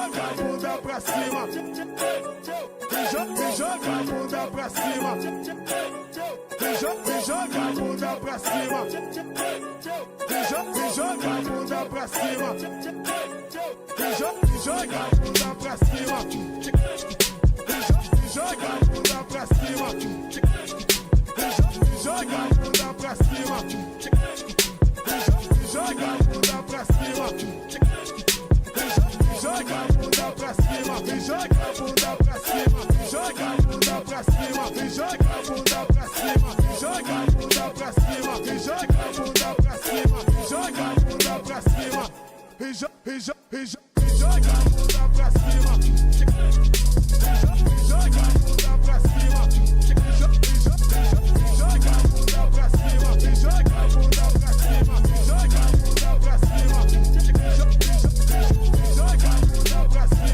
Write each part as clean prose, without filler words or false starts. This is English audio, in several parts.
joga a bunda pra cima. Me joga a bunda pra cima. Me joga a bunda pra cima. Me joga a bunda pra cima. Me joga a bunda pra cima. Me joga a bunda pra cima. Me joga a bunda pra cima. Me joga a bunda pra cima. Joga a bunda pra cima, me joga a bunda pra cima, me joga a bunda pra cima, me joga a bunda pra cima, me joga a bunda pra cima, me joga a bunda pra cima, me joga a bunda pra cima, me joga a bunda pra cima, me joga a bunda pra cima, me joga a bunda pra cima, me joga a bunda pra cima, me joga a bunda pra cima, joga a bunda pra cima, joga a bunda pra cima, joga a bunda pra cima, me joga a bunda pra cima, joga a bunda pra cima.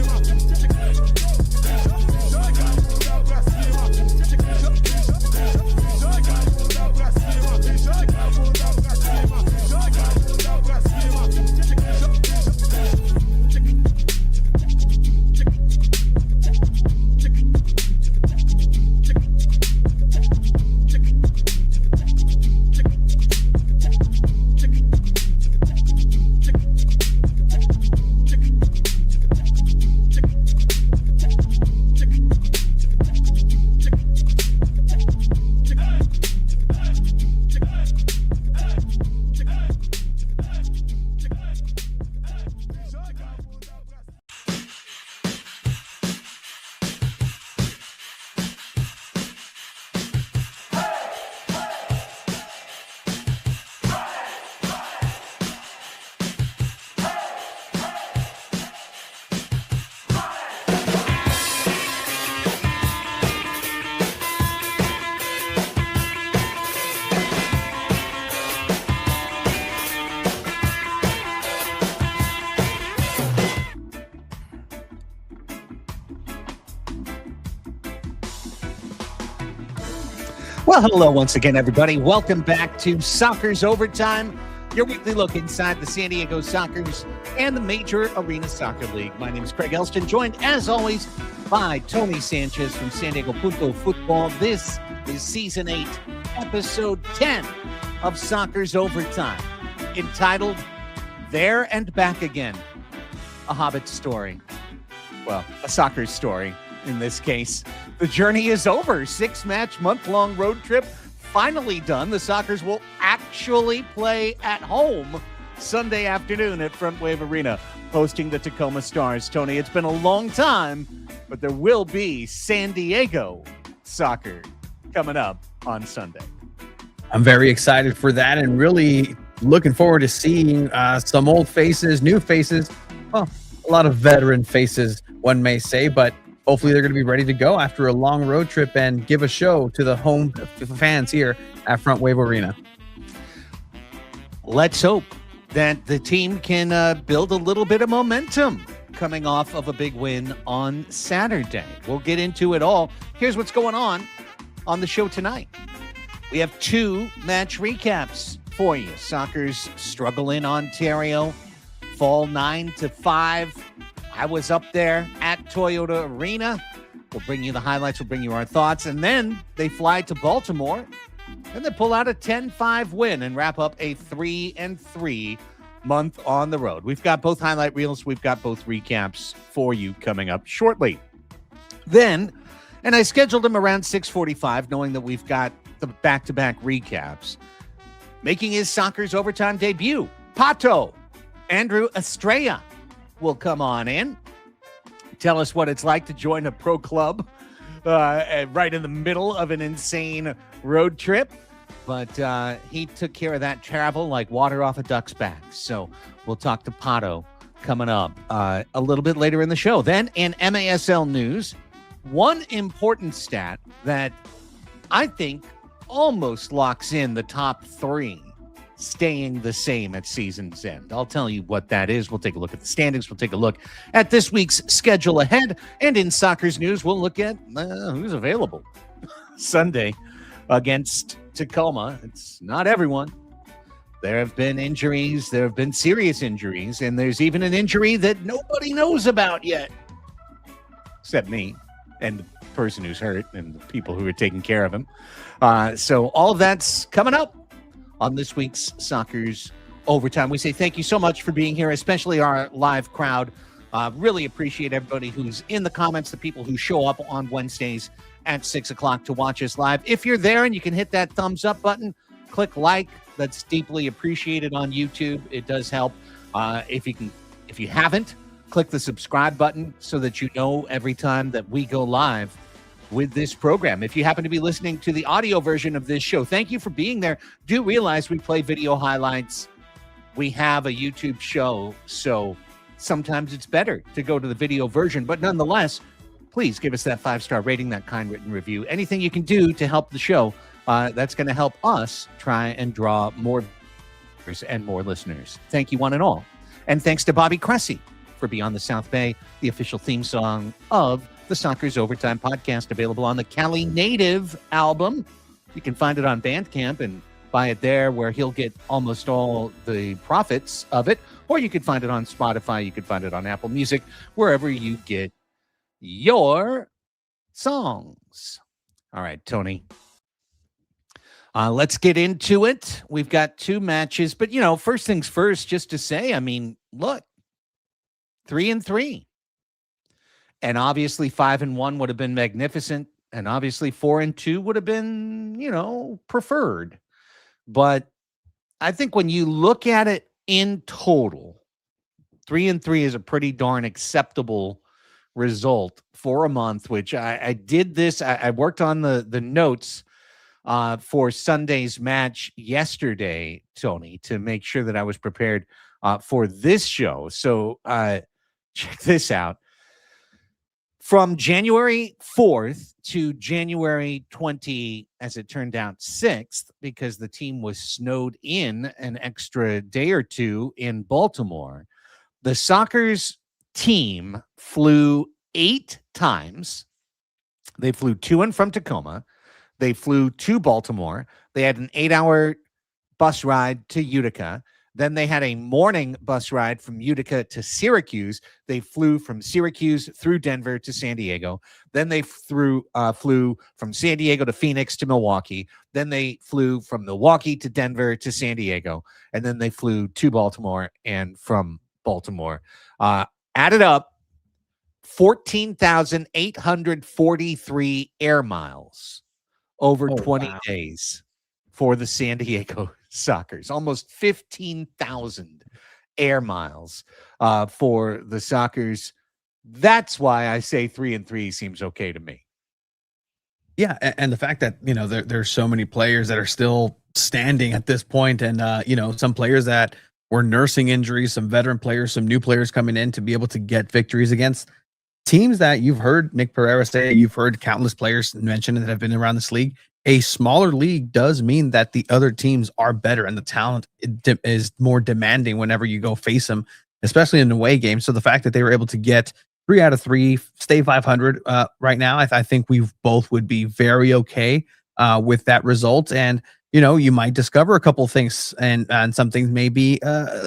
Well, hello once again, everybody. Welcome back to Soccer's Overtime, your weekly look inside the San Diego Soccers and the Major Arena Soccer League. My name is Craig Elston, joined as always by Tony Sanchez from SanDiego.Futbol. This is Season 8, Episode 10 of Soccer's Overtime, entitled There and Back Again, a Hobbit story. Well, a soccer story in this case. The journey is over. 6-match, month-long road trip finally done. The Soccers will actually play at home Sunday afternoon at Front Wave Arena, hosting the Tacoma Stars. Tony, it's been a long time, but there will be San Diego soccer coming up on Sunday. I'm very excited for that and really looking forward to seeing some old faces, new faces, well, a lot of veteran faces, one may say, but hopefully they're going to be ready to go after a long road trip and give a show to the home fans here at Front Wave Arena. Let's hope that the team can build a little bit of momentum coming off of a big win on Saturday. We'll get into it all. Here's what's going on the show tonight. We have 2 match recaps for you. Soccers struggle in Ontario, fall 9-5. I was up there at Toyota Arena. We'll bring you the highlights. We'll bring you our thoughts. And then they fly to Baltimore and they pull out a 10-5 win and wrap up a 3-3 month on the road. We've got both highlight reels. We've got both recaps for you coming up shortly. Then, and I scheduled them around 6:45, knowing that we've got the back-to-back recaps. Making his Soccer's Overtime debut, Pato, Andrew Estrella, will come on in, tell us what it's like to join a pro club right in the middle of an insane road trip. But he took care of that travel like water off a duck's back. So we'll talk to Pato coming up a little bit later in the show. Then in MASL news, one important stat that I think almost locks in the top 3 staying the same at season's end. I'll tell you what that is. We'll take a look at the standings. We'll take a look at this week's schedule ahead. And in Soccer's news, we'll look at who's available Sunday against Tacoma. It's not everyone, There have been injuries. There have been serious injuries. And there's even an injury that nobody knows about yet, except me and the person who's hurt and the people who are taking care of him. So all of that's coming up on this week's Soccer's Overtime. We say thank you so much for being here, especially our live crowd. Really appreciate everybody who's in the comments, the people who show up on Wednesdays at 6 o'clock to watch us live. If you're there and you can hit that thumbs up button, click like. That's deeply appreciated on YouTube. It does help. If you haven't, click the subscribe button so that you know every time that we go live with this program. If you happen to be listening to the audio version of this show, thank you for being there. Do realize we play video highlights. We have a YouTube show, so sometimes it's better to go to the video version. But nonetheless, please give us that 5-star rating, that kind written review. Anything you can do to help the show, that's going to help us try and draw more viewers and more listeners. Thank you, one and all. And thanks to Bobby Cressy for Beyond the South Bay, the official theme song of the Soccer's Overtime podcast, available on the Cali Native album. You can find it on Bandcamp and buy it there, where he'll get almost all the profits of it. Or you could find it on Spotify. You could find it on Apple Music, wherever you get your songs. All right, Tony. Let's get into it. We've got 2 matches, but first things first, just to say, look, 3-3. And obviously 5-1 would have been magnificent. And obviously 4-2 would have been, preferred. But I think when you look at it in total, 3-3 is a pretty darn acceptable result for a month, which I did this. I worked on the notes for Sunday's match yesterday, Tony, to make sure that I was prepared for this show. So check this out. From January 4th to January 20, as it turned out, 6th, because the team was snowed in an extra day or two in Baltimore, the Soccer's team flew 8 times. They flew to and from Tacoma. They flew to Baltimore. They had an 8-hour bus ride to Utica. Then they had a morning bus ride from Utica to Syracuse. They flew from Syracuse through Denver to San Diego. Then they flew from San Diego to Phoenix to Milwaukee. Then they flew from Milwaukee to Denver to San Diego. And then they flew to Baltimore and from Baltimore. Added up, 14,843 air miles over 20 days for the San Diego Soccers. Almost 15,000 air miles for the Soccers. That's why I say 3-3 seems okay to me. Yeah, and the fact that there's so many players that are still standing at this point, and some players that were nursing injuries, some veteran players, some new players coming in to be able to get victories against teams that you've heard Nick Pereira say, you've heard countless players mention that have been around this league. A smaller league does mean that the other teams are better and the talent is more demanding whenever you go face them, especially in away games. So the fact that they were able to get 3 out of 3, stay 500 right now, I think we both would be very okay with that result. And you might discover a couple of things, and some things may be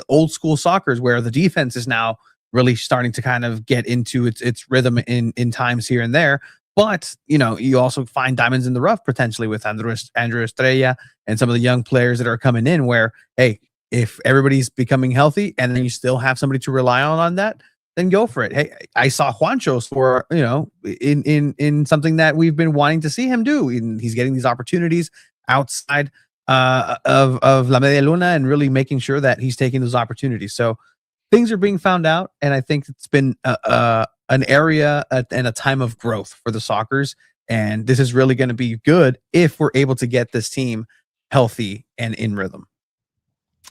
old school soccer, where the defense is now really starting to kind of get into its rhythm in times here and there. But, you also find diamonds in the rough potentially with Andrew Estrella and some of the young players that are coming in, where, hey, if everybody's becoming healthy and then you still have somebody to rely on that, then go for it. Hey, I saw Juancho score, in something that we've been wanting to see him do. And he's getting these opportunities outside of La Media Luna and really making sure that he's taking those opportunities. So things are being found out, and I think it's been an area and a time of growth for the Soccers, and this is really going to be good if we're able to get this team healthy and in rhythm.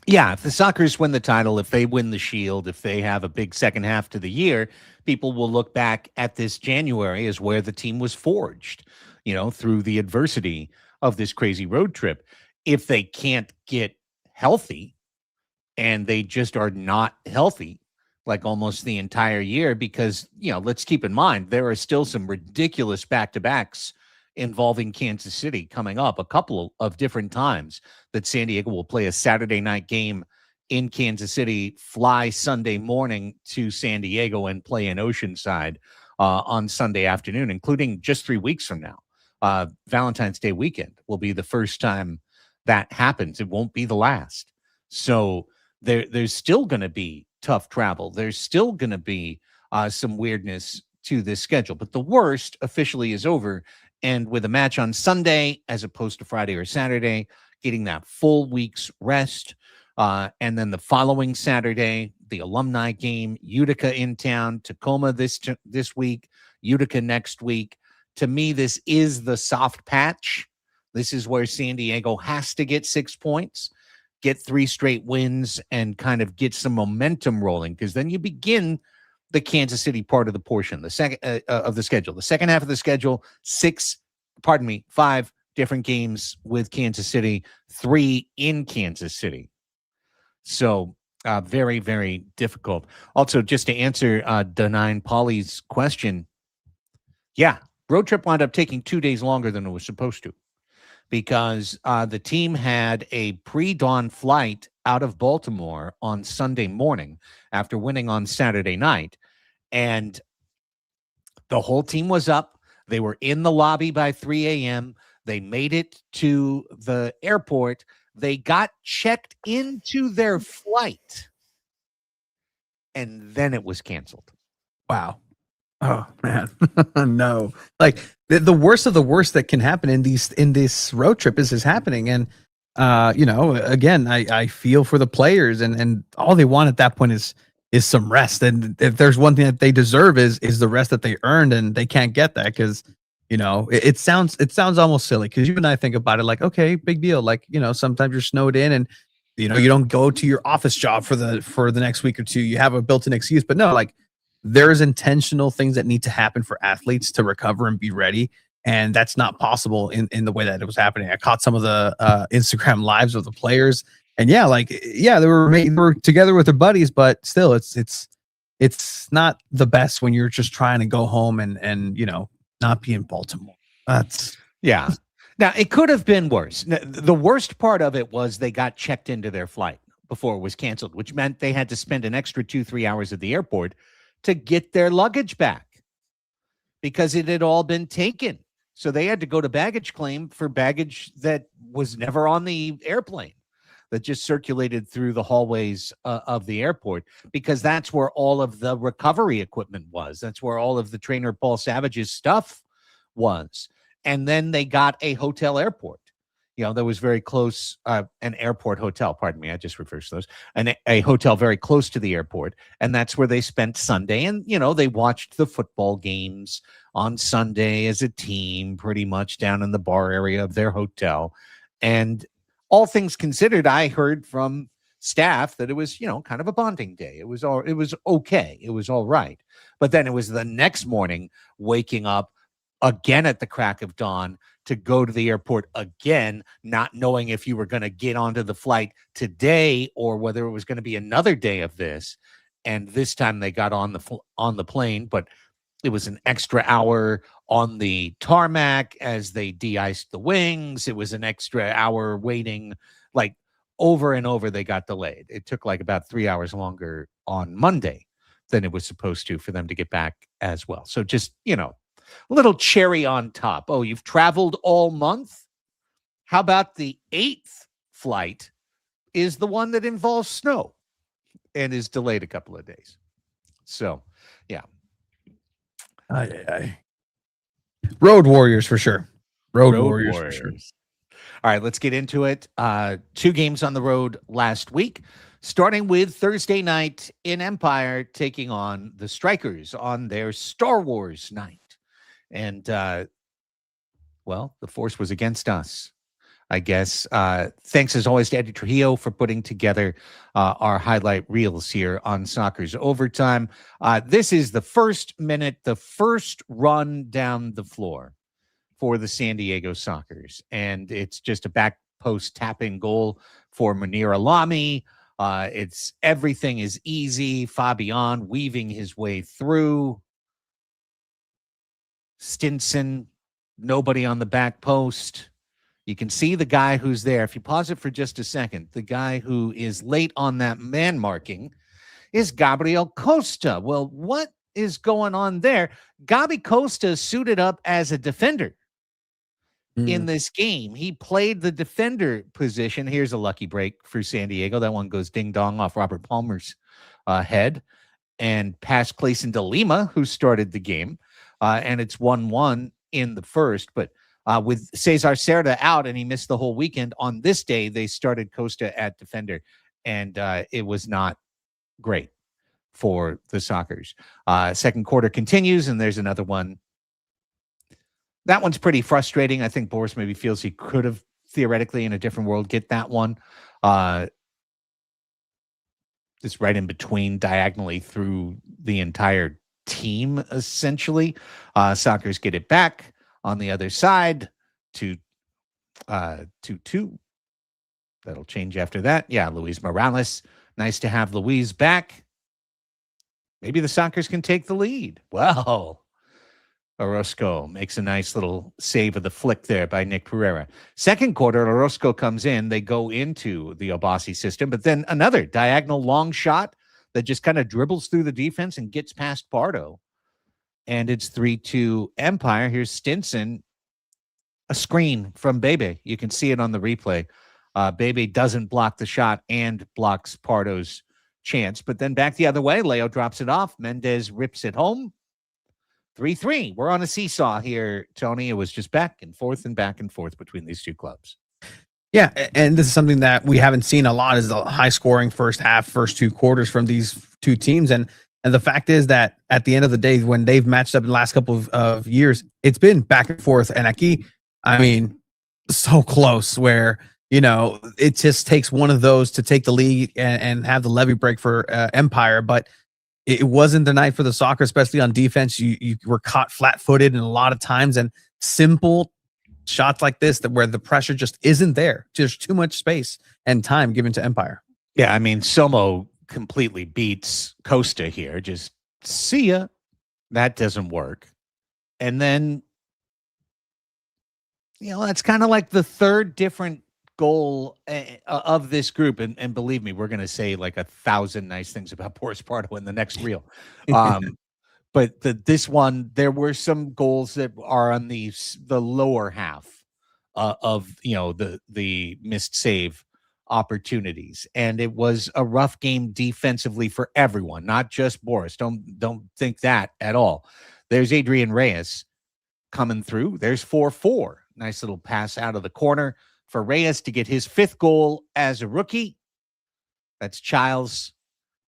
Yeah, if the Soccers win the title, if they win the Shield, if they have a big second half to the year, people will look back at this January as where the team was forged, through the adversity of this crazy road trip. If they can't get healthy, and they just are not healthy like almost the entire year, because, let's keep in mind, there are still some ridiculous back-to-backs involving Kansas City coming up a couple of different times that San Diego will play a Saturday night game in Kansas City, fly Sunday morning to San Diego and play in Oceanside on Sunday afternoon, including just 3 weeks from now. Valentine's Day weekend will be the first time that happens. It won't be the last. So there's still going to be tough travel. There's still going to be some weirdness to this schedule. But the worst officially is over. And with a match on Sunday as opposed to Friday or Saturday, getting that full week's rest. And then the following Saturday, the alumni game, Utica in town, Tacoma this week, Utica next week. To me, this is the soft patch. This is where San Diego has to get 6 points, get 3 straight wins, and kind of get some momentum rolling, because then you begin the Kansas City part of the portion, the second of the schedule. The second half of the schedule, 5 different games with Kansas City, 3 in Kansas City. So very, very difficult. Also, just to answer Denine Polly's question, yeah, road trip wound up taking 2 days longer than it was supposed to, because the team had a pre-dawn flight out of Baltimore on Sunday morning after winning on Saturday night. And the whole team was up. They were in the lobby by 3 a.m. They made it to the airport. They got checked into their flight, and then it was canceled. Wow. Oh man. No. Like the worst of the worst that can happen in this road trip is happening. And again, I feel for the players, and all they want at that point is some rest. And if there's one thing that they deserve is the rest that they earned, and they can't get that because it sounds almost silly, because you and I think about it like, okay, big deal. Like, sometimes you're snowed in and you don't go to your office job for the next week or two. You have a built-in excuse, but no, like there's intentional things that need to happen for athletes to recover and be ready. And that's not possible in the way that it was happening. I caught some of the Instagram lives of the players, and they were together with their buddies, but still it's not the best when you're just trying to go home and not be in Baltimore. Yeah. Now, it could have been worse. The worst part of it was they got checked into their flight before it was canceled, which meant they had to spend an extra 2-3 hours at the airport to get their luggage back because it had all been taken. So they had to go to baggage claim for baggage that was never on the airplane, that just circulated through the hallways of the airport, because that's where all of the recovery equipment was. That's where all of the trainer Paul Savage's stuff was. And then they got a hotel airport. There was very close, an airport hotel, pardon me, I just reversed those, and a hotel very close to the airport. And that's where they spent Sunday. And, they watched the football games on Sunday as a team, pretty much down in the bar area of their hotel. And all things considered, I heard from staff that it was, kind of a bonding day. It was okay. It was all right. But then it was the next morning, waking up again at the crack of dawn to go to the airport again, not knowing if you were going to get onto the flight today or whether it was going to be another day of this. And this time they got on the plane, but it was an extra hour on the tarmac as they de-iced the wings. It was an extra hour waiting, like over and over. They got delayed. It took like about 3 hours longer on Monday than it was supposed to for them to get back as well. So just, a little cherry on top. Oh, you've traveled all month? How about the 8th flight is the one that involves snow and is delayed a couple of days? So, yeah. Road warriors for sure. Road warriors for sure. All right, let's get into it. 2 games on the road last week, starting with Thursday night in Empire, taking on the Strikers on their Star Wars night. And, the force was against us, I guess. Thanks, as always, to Eddie Trujillo for putting together our highlight reels here on Soccer's Overtime. This is the first minute, the first run down the floor for the San Diego Sockers. And it's just a back post tap-in goal for Munir Alami. Everything is easy. Fabian weaving his way through. Stinson Nobody on the back post. You can see the guy who's there. If you pause it for just a second, the guy who is late on that man marking is Gabriel Costa. Well, what is going on there? Gabi Costa suited up as a defender in this game. He played the defender position. Here's a lucky break for San Diego. That one goes ding dong off Robert Palmer's head and past Clayson de Lima, who started the game. And it's 1-1 in the first. But with Cesar Cerda out and he missed the whole weekend, on this day, they started Costa at defender. And it was not great for the Sockers. Second quarter continues, and there's another one. That one's pretty frustrating. I think Boris maybe feels he could have theoretically in a different world get that one. Just right in between, diagonally through the entire team, essentially. Sockers get it back on the other side to 2-2. That'll change after that. Yeah, Luis Morales. Nice to have Luis back. Maybe the Sockers can take the lead. Well, Orozco makes a nice little save of the flick there by Nick Pereira. Second quarter, Orozco comes in. They go into the Obasi system, but then another diagonal long shot that just kind of dribbles through the defense and gets past Pardo. And it's 3-2 Empire. Here's Stinson. A screen from Bebe. You can see it on the replay. Bebe doesn't block the shot and blocks Pardo's chance. But then back the other way, Leo drops it off. Mendez rips it home. 3-3. We're on a seesaw here, Tony. It was just back and forth between these two clubs. Yeah, and this is something that we haven't seen a lot, is the high-scoring first half, first two quarters from these two teams. And the fact is that at the end of the day, when they've matched up in the last couple of years, it's been back and forth. And aquí, I mean, so close where, it just takes one of those to take the lead and have the levy break for Empire. But it wasn't the night for the Soccer, especially on defense. You were caught flat-footed and a lot of times, and simple shots like this where the pressure just isn't there. There's too much space and time given to Empire. Yeah, I mean, Somo completely beats Costa here. Just see ya. That doesn't work. And then, that's kind of like the third different goal of this group. And believe me, we're going to say like 1,000 nice things about Boris Pardo in the next reel. But this one, there were some goals that are on the lower half of the missed save opportunities, and it was a rough game defensively for everyone, not just Boris. Don't think that at all. There's Adrian Reyes coming through. There's 4-4. Nice little pass out of the corner for Reyes to get his fifth goal as a rookie. That's Childs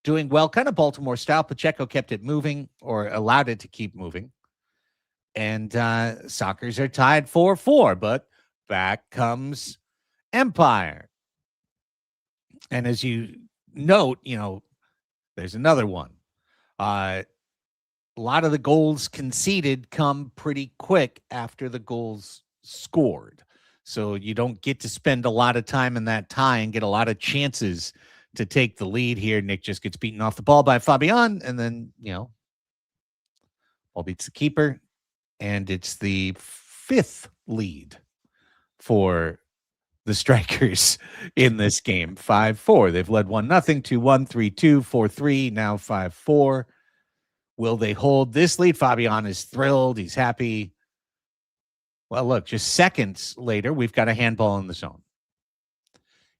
doing well, kind of Baltimore style. Pacheco kept it moving, or allowed it to keep moving. And Sockers are tied 4-4, but back comes Empire. And as you note, there's another one. A lot of the goals conceded come pretty quick after the goals scored. So you don't get to spend a lot of time in that tie and get a lot of chances to take the lead here. Nick just gets beaten off the ball by Fabian, and then, ball beats the keeper, and it's the fifth lead for the Strikers in this game. 5-4. They've led 1-0, 2-1, 3-2, 4-3, now 5-4. Will they hold this lead? Fabian is thrilled. He's happy. Well, look, just seconds later, we've got a handball in the zone.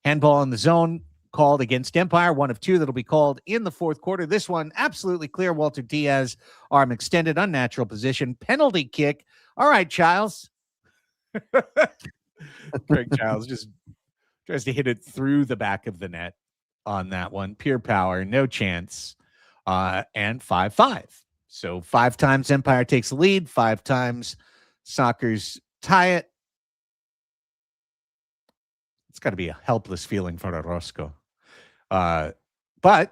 Handball in the zone called against Empire, one of two that'll be called in the fourth quarter. This one, absolutely clear. Walter Diaz, arm extended, unnatural position, penalty kick. All right, Childs. Greg Childs just tries to hit it through the back of the net on that one. Pure power, no chance. And 5-5. So 5 times Empire takes the lead, 5 times Sockers tie it. It's got to be a helpless feeling for Orozco. But a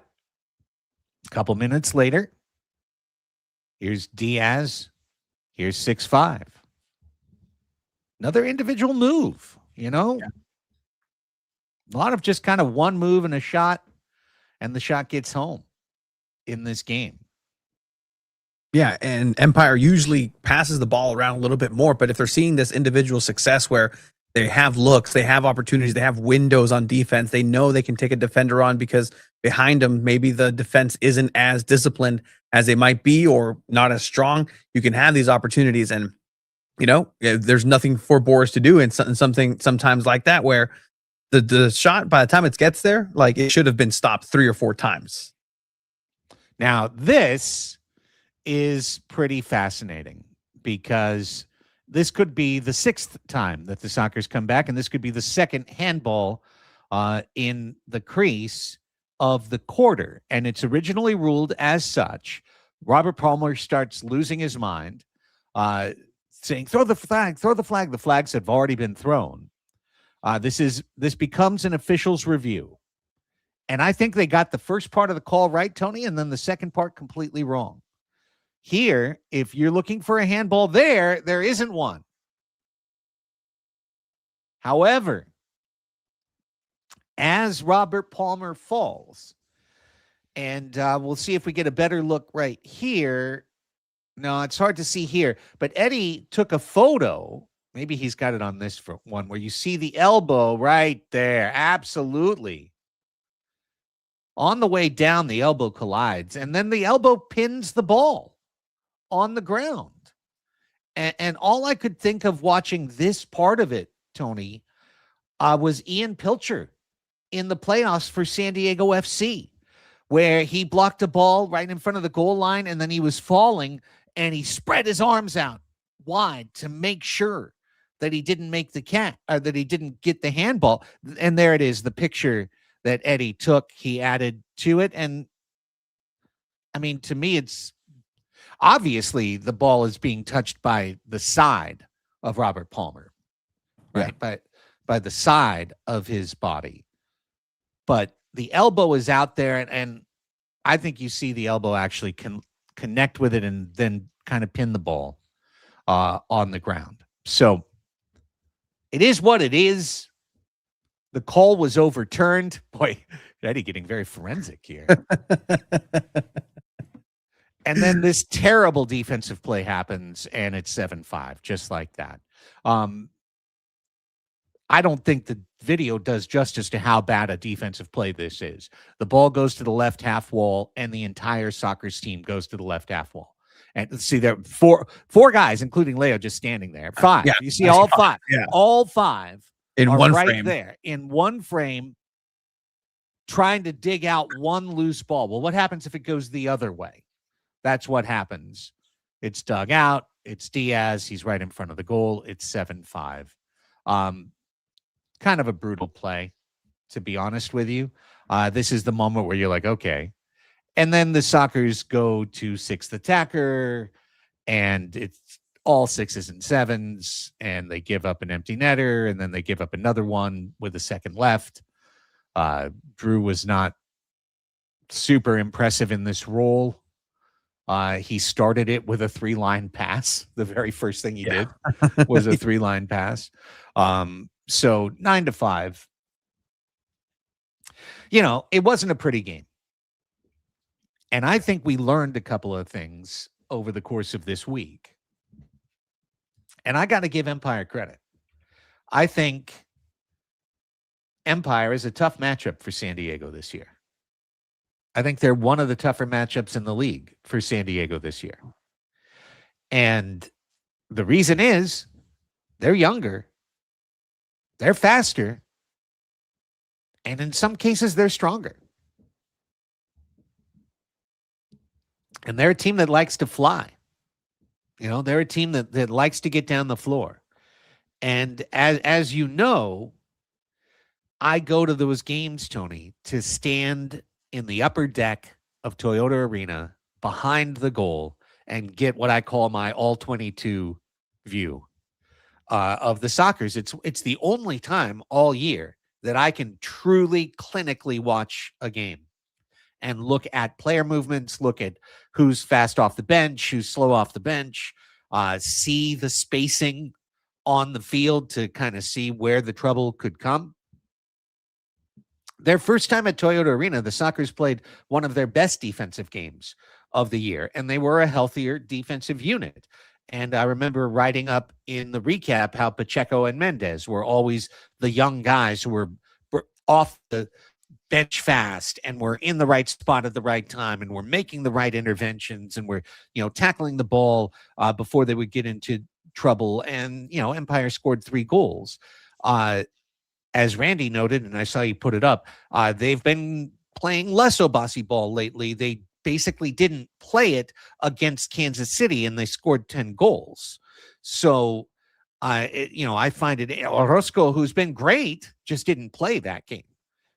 couple minutes later, here's Diaz. Here's 6-5. Another individual move, Yeah. A lot of just kind of one move and a shot, and the shot gets home in this game. Yeah, and Empire usually passes the ball around a little bit more, but if they're seeing this individual success where they have looks, they have opportunities, they have windows on defense, they know they can take a defender on because behind them, maybe the defense isn't as disciplined as they might be or not as strong. You can have these opportunities, and there's nothing for Boris to do in something sometimes like that where the shot, by the time it gets there, like it should have been stopped 3 or 4 times. Now, this is pretty fascinating because this could be the 6th time that the Sockers come back, and this could be the second handball in the crease of the quarter. And it's originally ruled as such. Robert Palmer starts losing his mind, saying, throw the flag, throw the flag. The flags have already been thrown. This becomes an official's review. And I think they got the first part of the call right, Tony, and then the second part completely wrong. Here, if you're looking for a handball there isn't one. However, as Robert Palmer falls, and we'll see if we get a better look right here. No, it's hard to see here, but Eddie took a photo. Maybe he's got it on this one where you see the elbow right there. Absolutely. On the way down, the elbow collides, and then the elbow pins the ball on the ground. And all I could think of watching this part of it, Tony, was Ian Pilcher in the playoffs for San Diego FC, where he blocked a ball right in front of the goal line, and then he was falling, and he spread his arms out wide to make sure that he didn't make that he didn't get the handball. And there it is, the picture that Eddie took, he added to it. And I mean, to me, it's obviously the ball is being touched by the side of Robert Palmer, right? Yeah. By the side of his body. But the elbow is out there, and I think you see the elbow actually can connect with it and then kind of pin the ball on the ground. So it is what it is. The call was overturned. Boy, Eddie getting very forensic here. And then this terrible defensive play happens, and it's 7-5, just like that. I don't think the video does justice to how bad a defensive play this is. The ball goes to the left half wall, and the entire Sockers team goes to the left half wall. And see, there are four guys, including Leo, just standing there. 5. Yeah, you see all 5. Yeah. All 5 in one right frame. There in one frame, trying to dig out one loose ball. Well, what happens if it goes the other way? That's what happens. It's dug out. It's Diaz. He's right in front of the goal. It's 7-5. Kind of a brutal play, to be honest with you. This is the moment where you're like, okay. And then the Sockers go to 6th attacker, and it's all 6s and 7s, and they give up an empty netter, and then they give up another one with a second left. Drew was not super impressive in this role. He started it with a 3-line pass. The very first thing he did was a 3-line pass. So 9-5. It wasn't a pretty game. And I think we learned a couple of things over the course of this week. And I got to give Empire credit. I think Empire is a tough matchup for San Diego this year. I think they're one of the tougher matchups in the league for San Diego this year. And the reason is they're younger, they're faster, and in some cases they're stronger. And they're a team that likes to fly. They're a team that likes to get down the floor. And as you know, I go to those games, Tony, to stand in the upper deck of Toyota Arena behind the goal and get what I call my all-22 view of the Sockers. It's the only time all year that I can truly clinically watch a game and look at player movements, look at who's fast off the bench, who's slow off the bench, see the spacing on the field to kind of see where the trouble could come. Their first time at Toyota Arena, the Sockers played one of their best defensive games of the year, and they were a healthier defensive unit. And I remember writing up in the recap how Pacheco and Mendez were always the young guys who were off the bench fast and were in the right spot at the right time and were making the right interventions and were, tackling the ball before they would get into trouble. And, Empire scored 3 goals. As Randy noted, and I saw you put it up, they've been playing less Obasi ball lately. They basically didn't play it against Kansas City, and they scored 10 goals. So, I find it Orozco, who's been great, just didn't play that game.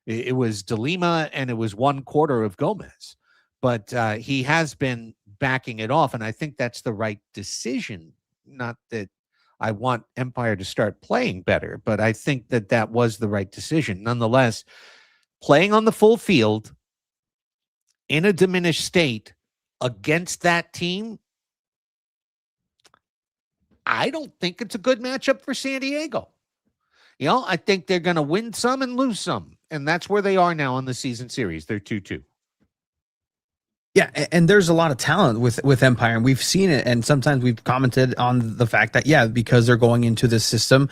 It was De Lima, and it was 1/4 of Gomez. But he has been backing it off, and I think that's the right decision. Not that I want Empire to start playing better, but I think that was the right decision. Nonetheless, playing on the full field in a diminished state against that team, I don't think it's a good matchup for San Diego. I think they're going to win some and lose some, and that's where they are now in the season series. They're 2-2. Yeah, and there's a lot of talent with Empire, and we've seen it. And sometimes we've commented on the fact that, because they're going into this system,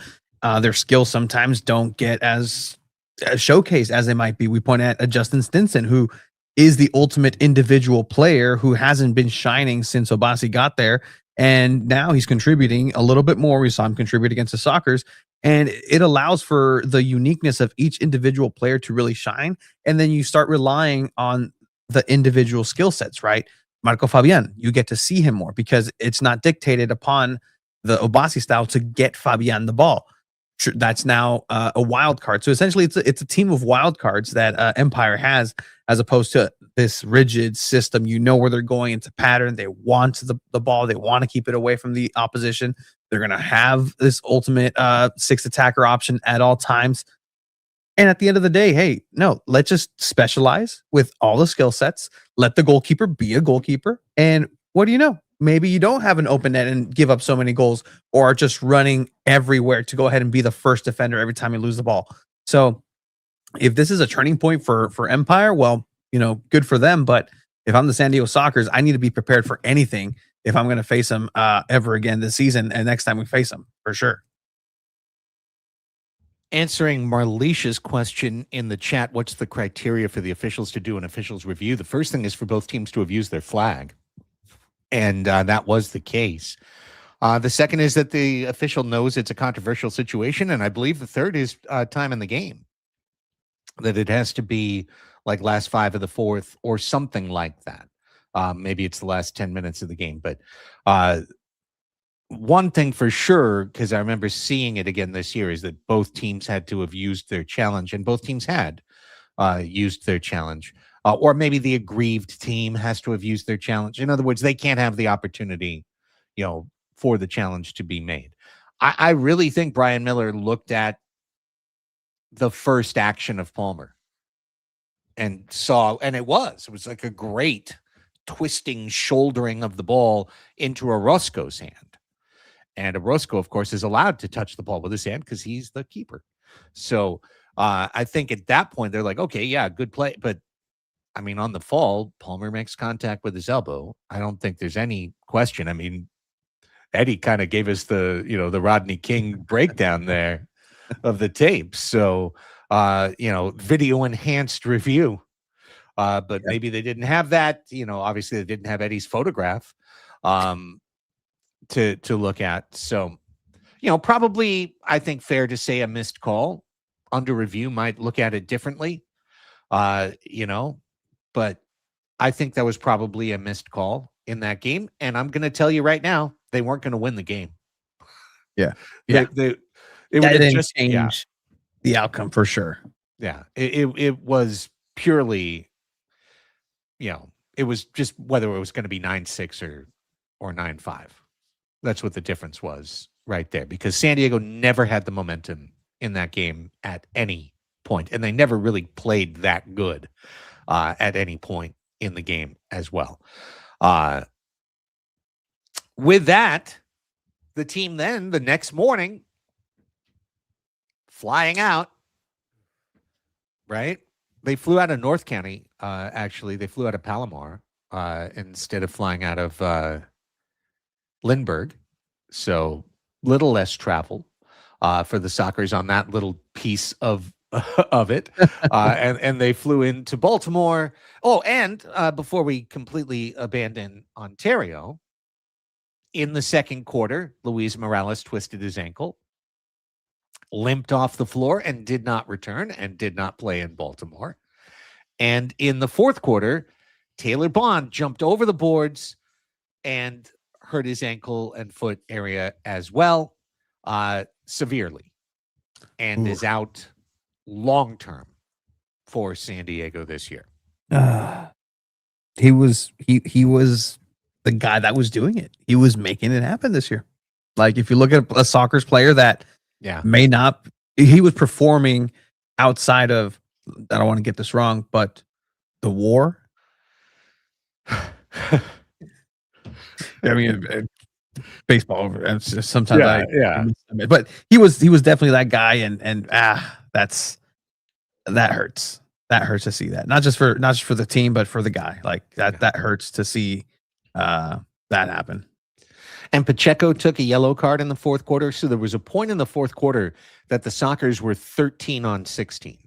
their skills sometimes don't get as showcased as they might be. We point at Justin Stinson, who is the ultimate individual player who hasn't been shining since Obasi got there. And now he's contributing a little bit more. We saw him contribute against the Sockers. And it allows for the uniqueness of each individual player to really shine. And then you start relying on the individual skill sets, right? Marco Fabian, you get to see him more because it's not dictated upon the Obasi style to get Fabian the ball. That's now a wild card. So essentially, it's a team of wild cards that Empire has, as opposed to this rigid system. Where they're going into pattern. They want the ball. They want to keep it away from the opposition. They're going to have this ultimate 6 attacker option at all times. And at the end of the day, hey, no, let's just specialize with all the skill sets. Let the goalkeeper be a goalkeeper. And what do you know? Maybe you don't have an open net and give up so many goals, or are just running everywhere to go ahead and be the first defender every time you lose the ball. So if this is a turning point for Empire, well, good for them. But if I'm the San Diego Sockers, I need to be prepared for anything if I'm going to face them ever again this season and next time we face them, for sure. Answering Marlisha's question in the chat, what's the criteria for the officials to do an officials review? The first thing is for both teams to have used their flag, and that was the case. The second is that the official knows it's a controversial situation, and I believe the third is time in the game, that it has to be like last 5 of the 4th or something like that. Maybe it's the last 10 minutes of the game, but one thing for sure, because I remember seeing it again this year, is that both teams had to have used their challenge, and both teams had used their challenge. Or maybe the aggrieved team has to have used their challenge. In other words, they can't have the opportunity, for the challenge to be made. I really think Brian Miller looked at the first action of Palmer and saw, and it was like a great twisting, shouldering of the ball into Orozco's hand. And Orozco, of course, is allowed to touch the ball with his hand because he's the keeper. So I think at that point, they're like, okay, yeah, good play. But I mean, on the fall, Palmer makes contact with his elbow. I don't think there's any question. I mean, Eddie kind of gave us the Rodney King breakdown there of the tape. So, video enhanced review. But maybe they didn't have that. Obviously they didn't have Eddie's photograph to look at. So, probably, I think, fair to say a missed call. Under review might look at it differently. But I think that was probably a missed call in that game. And I'm going to tell you right now, they weren't going to win the game. Yeah. It didn't just change the outcome for sure. Yeah. It was purely, it was just whether it was going to be 9-6 or 9-5. That's what the difference was right there, because San Diego never had the momentum in that game at any point, and they never really played that good at any point in the game as well. With that, the team then the next morning flying out, right? They flew out of North County. Actually, they flew out of Palomar instead of flying out of Lindbergh. So little less travel for the Sockers on that little piece of it. And they flew into Baltimore. Oh, and before we completely abandon Ontario, in the second quarter, Luis Morales twisted his ankle, limped off the floor, and did not return and did not play in Baltimore. And in the fourth quarter, Taylor Bond jumped over the boards and hurt his ankle and foot area as well, severely, and is out long-term for San Diego this year. He was the guy that was doing it. He was making it happen this year. Like, if you look at a soccer player that may not, he was performing outside of, I don't want to get this wrong, but the war. I mean, baseball over. And sometimes but he was definitely that guy, and that hurts. That hurts to see that. Not just for the team, but for the guy. Like that hurts to see that happen. And Pacheco took a yellow card in the fourth quarter. So there was a point in the fourth quarter that the Sockers were 13 on 16.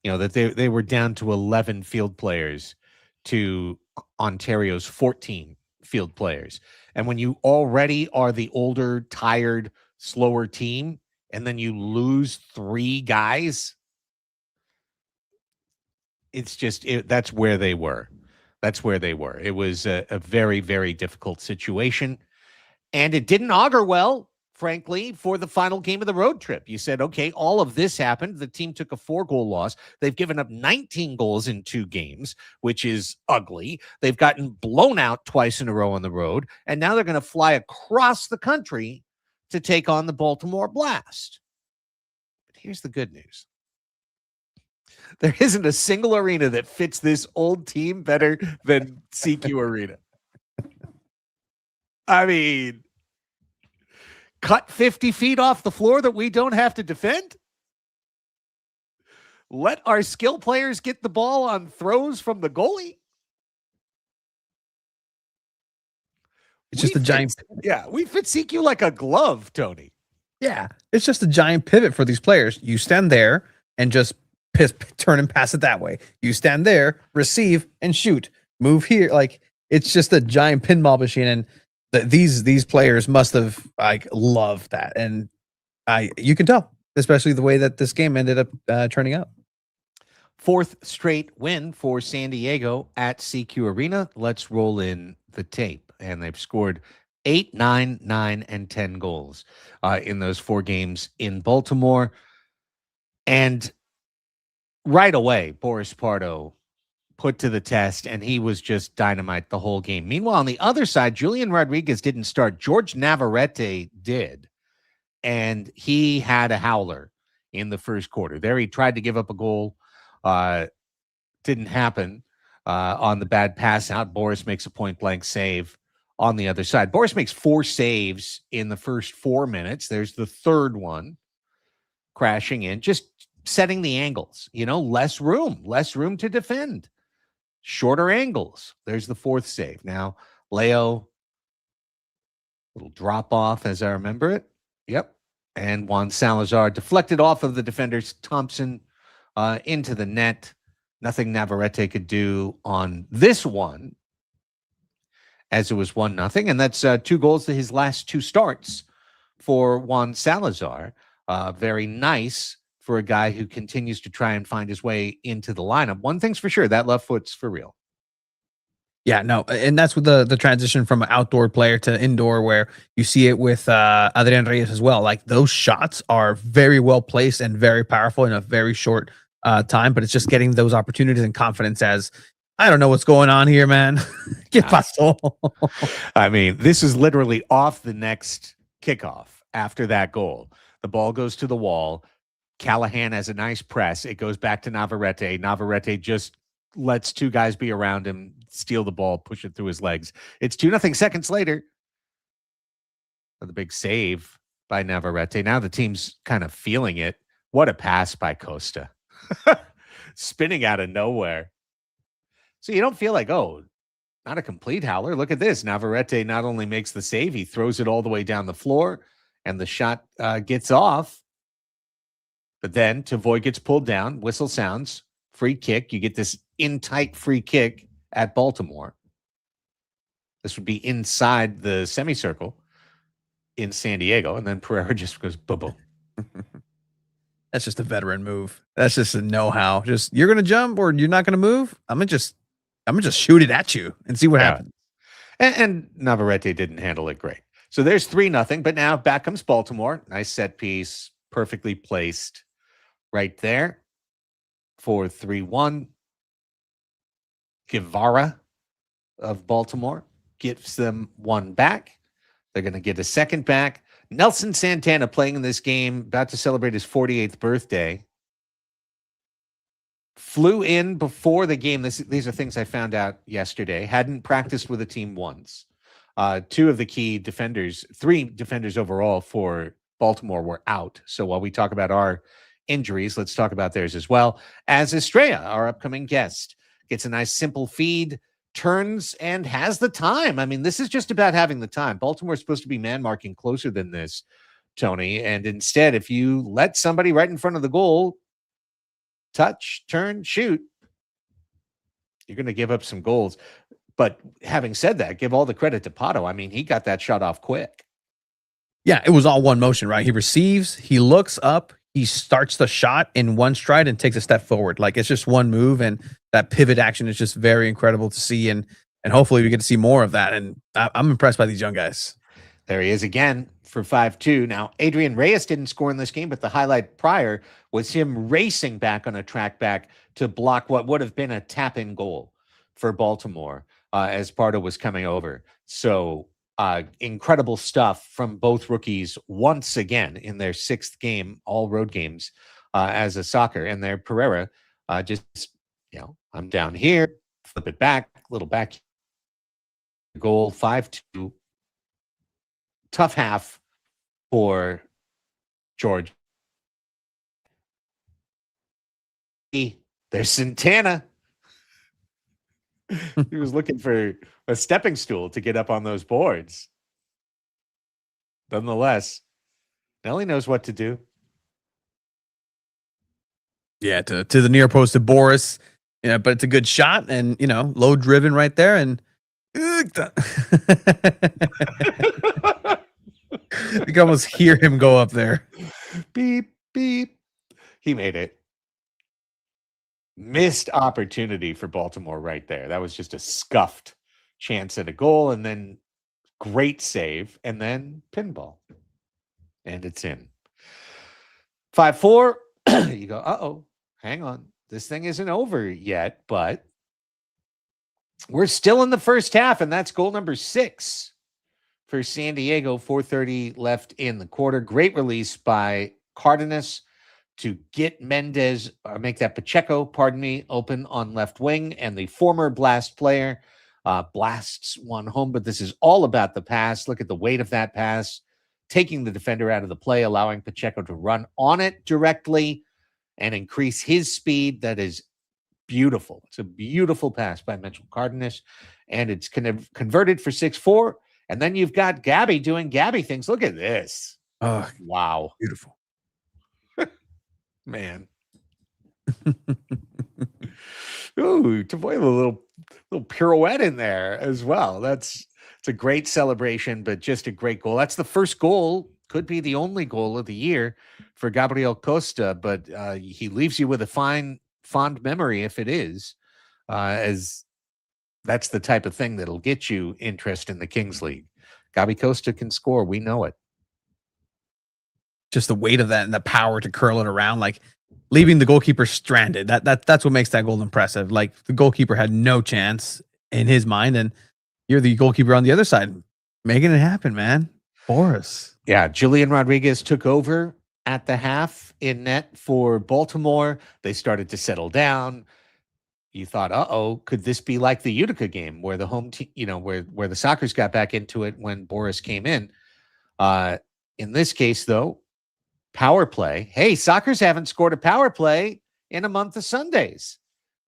That they were down to 11 field players to Ontario's 14 field players. And when you already are the older, tired, slower team, and then you lose 3 guys, it's just that's where they were. That's where they were. It was a very, very difficult situation. And it didn't augur well, frankly, for the final game of the road trip. You said, okay, all of this happened. The team took a 4-goal loss. They've given up 19 goals in 2 games, which is ugly. They've gotten blown out twice in a row on the road. And now they're going to fly across the country to take on the Baltimore Blast. But here's the good news. There isn't a single arena that fits this old team better than CQ Arena. I mean, cut 50 feet off the floor that we don't have to defend. Let our skill players get the ball on throws from the goalie. It's just a giant. Yeah, we fit CQ like a glove, Tony. Yeah, it's just a giant pivot for these players. You stand there and just turn and pass it that way. You stand there, receive, and shoot. Move here. Like, it's just a giant pinball machine, and these players must have loved that. And you can tell, especially the way that this game ended up turning out. 4th straight win for San Diego at CQ Arena. Let's roll in the tape. And they've scored 8, 9, 9, and 10 goals in those 4 games in Baltimore. And right away, Boris Pardo put to the test, and he was just dynamite the whole game. Meanwhile, on the other side, Julian Rodriguez didn't start. George Navarrete did, and he had a howler in the first quarter. There he tried to give up a goal. Didn't happen on the bad pass out. Boris makes a point-blank save on the other side. Boris makes 4 saves in the first 4 minutes. There's the third one crashing in, just setting the angles, less room to defend, shorter angles. There's the 4th save. Now, Leo, little drop off as I remember it. Yep. And Juan Salazar deflected off of the defenders, Thompson into the net. Nothing Navarrete could do on this one, as it was 1-0. And that's 2 goals to his last 2 starts for Juan Salazar. Very nice for a guy who continues to try and find his way into the lineup. One thing's for sure, that left foot's for real. Yeah, no, and that's with the transition from an outdoor player to indoor, where you see it with Adrian Reyes as well. Like, those shots are very well placed and very powerful in a very short time, but it's just getting those opportunities and confidence as, I don't know what's going on here, man. ¿Qué pasó? I mean, this is literally off the next kickoff after that goal. The ball goes to the wall. Callahan has a nice press. It goes back to Navarrete. Navarrete just lets 2 guys be around him, steal the ball, push it through his legs. It's 2-0 seconds later. The big save by Navarrete. Now the team's kind of feeling it. What a pass by Costa. Spinning out of nowhere. So you don't feel like, oh, not a complete howler. Look at this. Navarrete not only makes the save, he throws it all the way down the floor, and the shot gets off. But then Tavoy gets pulled down. Whistle sounds. Free kick. You get this in-tight free kick at Baltimore. This would be inside the semicircle in San Diego. And then Pereira just goes boom. That's just a veteran move. That's just a know-how. Just, you're going to jump or you're not going to move. I'm going to just shoot it at you and see what happens. And Navarrete didn't handle it great. So there's 3-0, but now back comes Baltimore. Nice set piece, perfectly placed right there for 3-1. Guevara of Baltimore gives them one back. They're going to get a second back. Nelson Santana playing in this game, about to celebrate his 48th birthday. Flew in before the game. These are things I found out yesterday. Hadn't practiced with the team once. Two of the key defenders, 3 defenders overall for Baltimore were out. So while we talk about our injuries, let's talk about theirs as well. As Estrella, our upcoming guest, gets a nice simple feed, turns and has the time. I mean, this is just about having the time. Baltimore's supposed to be man marking closer than this, Tony. And instead, if you let somebody right in front of the goal touch, turn, shoot, you're going to give up some goals. But having said that, give all the credit to Pato. I mean, he got that shot off quick. Yeah, it was all one motion, right? He receives, he looks up, he starts the shot in one stride and takes a step forward. Like, it's just one move, and that pivot action is just very incredible to see. And hopefully we get to see more of that. And I'm impressed by these young guys. There he is again for 5-2. Now, Adrian Reyes didn't score in this game, but the highlight prior was him racing back on a track back to block what would have been a tap-in goal for Baltimore as Pardo was coming over. So incredible stuff from both rookies once again in their 6th game, all road games as a soccer. And their Pereira just, I'm down here, flip it back, little back goal, 5-2. Tough half for George. There's Santana. He was looking for a stepping stool to get up on those boards. Nonetheless, Nelly knows what to do. Yeah, to the near post to Boris. Yeah, but it's a good shot and, low driven right there. And you can almost hear him go up there. Beep, beep. He made it. Missed opportunity for Baltimore right there. That was just a scuffed chance at a goal, and then great save, and then pinball. And it's in. 5-4. You go, uh-oh, hang on. This thing isn't over yet, but we're still in the first half, and that's goal number 6 for San Diego. 4:30 left in the quarter. Great release by Cardenas to get Mendez, or make that Pacheco, open on left wing. And the former Blast player blasts one home. But this is all about the pass. Look at the weight of that pass, taking the defender out of the play, allowing Pacheco to run on it directly and increase his speed. That is beautiful. It's a beautiful pass by Mitchell Cardenas. And it's converted for 6-4. And then you've got Gabby doing Gabby things. Look at this. Oh, wow. Beautiful. Man. Ooh, Tavoy, a little pirouette in there as well. It's a great celebration, but just a great goal. That's the first goal, could be the only goal of the year for Gabriel Costa, but he leaves you with a fond memory if it is, as that's the type of thing that'll get you interest in the Kings League. Gabi Costa can score. We know it. Just the weight of that and the power to curl it around, like leaving the goalkeeper stranded. That's what makes that goal impressive. Like, the goalkeeper had no chance in his mind, and you're the goalkeeper on the other side, making it happen, man. Boris. Yeah, Julian Rodriguez took over at the half in net for Baltimore. They started to settle down. You thought, uh-oh, could this be like the Utica game where the home team, where the Sockers got back into it when Boris came in? In this case, though, power play. Hey, Sockers haven't scored a power play in a month of Sundays.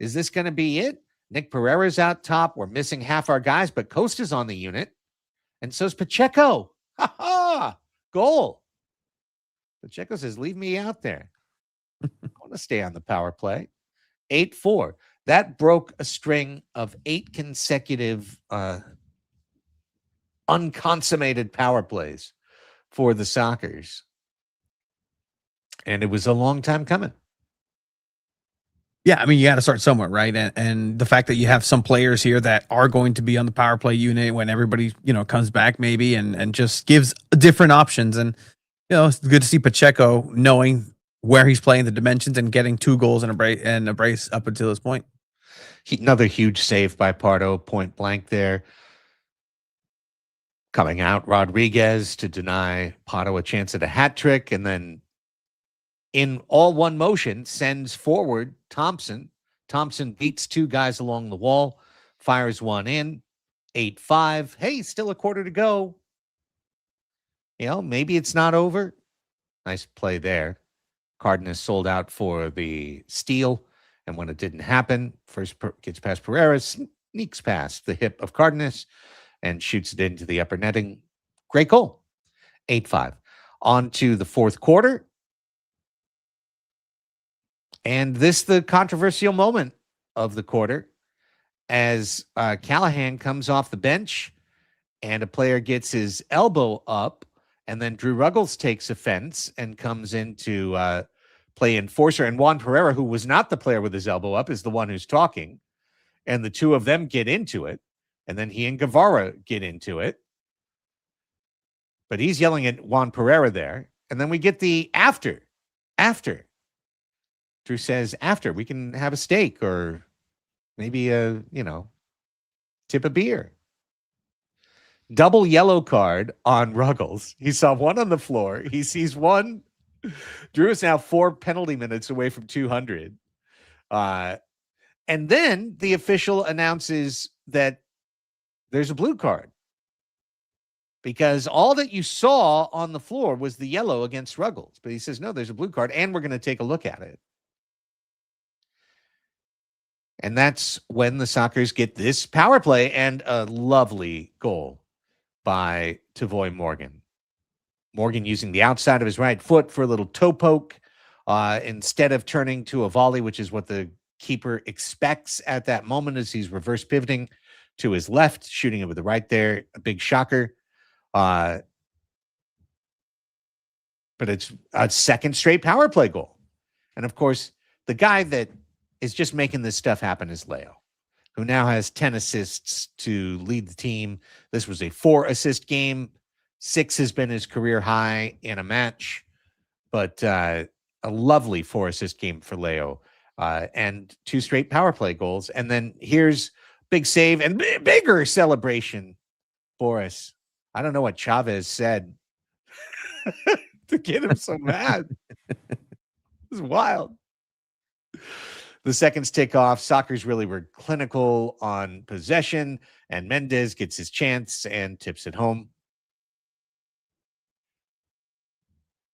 Is this going to be it? Nick Pereira's out top. We're missing half our guys, but Costa's on the unit. And so's Pacheco. Ha ha! Goal. Pacheco says, leave me out there. I want to stay on the power play. 8-4. That broke a string of 8 consecutive unconsummated power plays for the Sockers. And it was a long time coming. Yeah, I mean, you got to start somewhere, right? And the fact that you have some players here that are going to be on the power play unit when everybody, comes back maybe and just gives different options. And, it's good to see Pacheco knowing where he's playing, the dimensions, and getting 2 goals and a brace up until this point. Another huge save by Pardo, point blank there. Coming out, Rodriguez to deny Pardo a chance at a hat trick, and then in all one motion, sends forward Thompson. Thompson beats 2 guys along the wall, fires one in, 8-5. Hey, still a quarter to go. Maybe it's not over. Nice play there. Cardenas sold out for the steal, and when it didn't happen, first gets past Pereira, sneaks past the hip of Cardenas, and shoots it into the upper netting. Great goal. 8-5. On to the fourth quarter. And the controversial moment of the quarter, as Callahan comes off the bench and a player gets his elbow up, and then Drew Ruggles takes offense and comes in to play enforcer. And Juan Pereira, who was not the player with his elbow up, is the one who's talking. And the two of them get into it. And then he and Guevara get into it. But he's yelling at Juan Pereira there. And then we get the after. Drew says, after, we can have a steak or maybe tip a beer. Double yellow card on Ruggles. He saw one on the floor. He sees one. Drew is now 4 penalty minutes away from 200. And then the official announces that there's a blue card. Because all that you saw on the floor was the yellow against Ruggles. But he says, no, there's a blue card, and we're going to take a look at it. And that's when the Sockers get this power play and a lovely goal by Tavoy Morgan. Morgan using the outside of his right foot for a little toe poke instead of turning to a volley, which is what the keeper expects at that moment as he's reverse pivoting to his left, shooting it with the right there. A big shocker. But it's a second straight power play goal. And, of course, the guy that is just making this stuff happen is Leo, who now has 10 assists to lead the team. This was a 4-assist game. 6 has been his career high in a match, but a lovely 4-assist game for Leo and 2 straight power play goals. And then here's big save and bigger celebration, Boris. I don't know what Chavez said to get him so mad. It was wild. The seconds tick off. Sockers really were clinical on possession, and Mendez gets his chance and tips it home.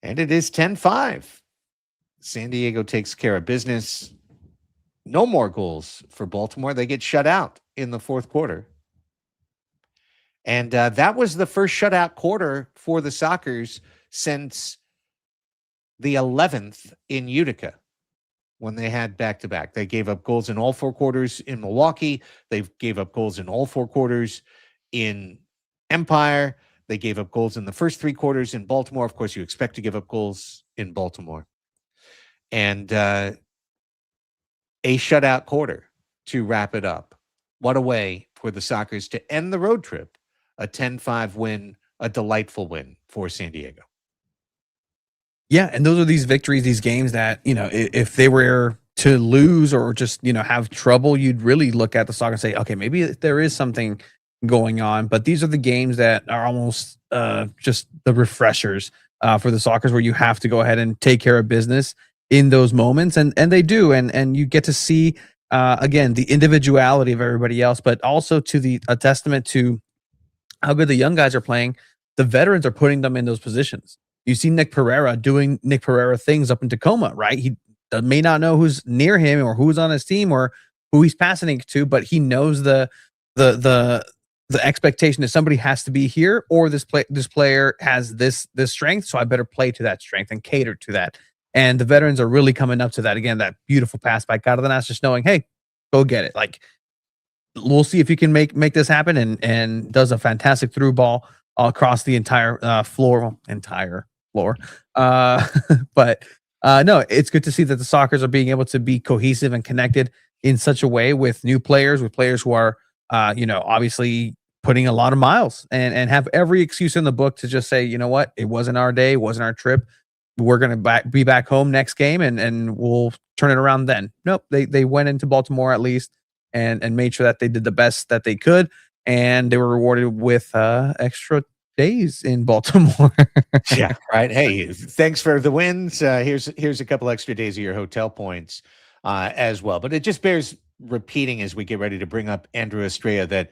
And it is 10-5. San Diego takes care of business. No more goals for Baltimore. They get shut out in the fourth quarter. And that was the first shutout quarter for the Sockers since the 11th in Utica, when they had back-to-back. They gave up goals in all 4 quarters in Milwaukee. They gave up goals in all 4 quarters in Empire. They gave up goals in the first 3 quarters in Baltimore. Of course, you expect to give up goals in Baltimore. And a shutout quarter to wrap it up. What a way for the Sockers to end the road trip. A 10-5 win, a delightful win for San Diego. Yeah, and those are these victories, these games that, if they were to lose or just, have trouble, you'd really look at the Sockers and say, okay, maybe there is something going on. But these are the games that are almost just the refreshers for the Sockers, where you have to go ahead and take care of business in those moments. And they do. And you get to see, again, the individuality of everybody else, but also a testament to how good the young guys are playing. The veterans are putting them in those positions. You see Nick Pereira doing Nick Pereira things up in Tacoma, right? He may not know who's near him or who's on his team or who he's passing it to, but he knows the the the expectation that somebody has to be here, or this player has this strength, so I better play to that strength and cater to that. And the veterans are really coming up to that again. That beautiful pass by Cardenas, just knowing, hey, go get it. Like, we'll see if he can make this happen, and does a fantastic through ball across the entire floor. Uh, but no, it's good to see that the Sockers are being able to be cohesive and connected in such a way with new players, with players who are obviously putting a lot of miles and have every excuse in the book to just say, you know what, it wasn't our day, it wasn't our trip. We're gonna be back home next game, and we'll turn it around then. Nope, they went into Baltimore at least and made sure that they did the best that they could, and they were rewarded with extra days in Baltimore. Yeah, right. Hey, thanks for the wins. Here's a couple extra days of your hotel points as well. But it just bears repeating as we get ready to bring up Andrew Estrella that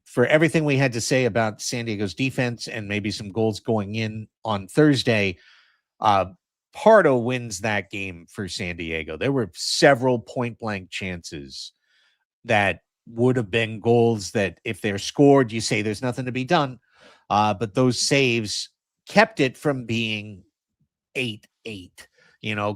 for everything we had to say about San Diego's defense and maybe some goals going in on Thursday, Pardo wins that game for San Diego. There were several point blank chances that would have been goals that if they're scored, you say there's nothing to be done. But those saves kept it from being 8-8,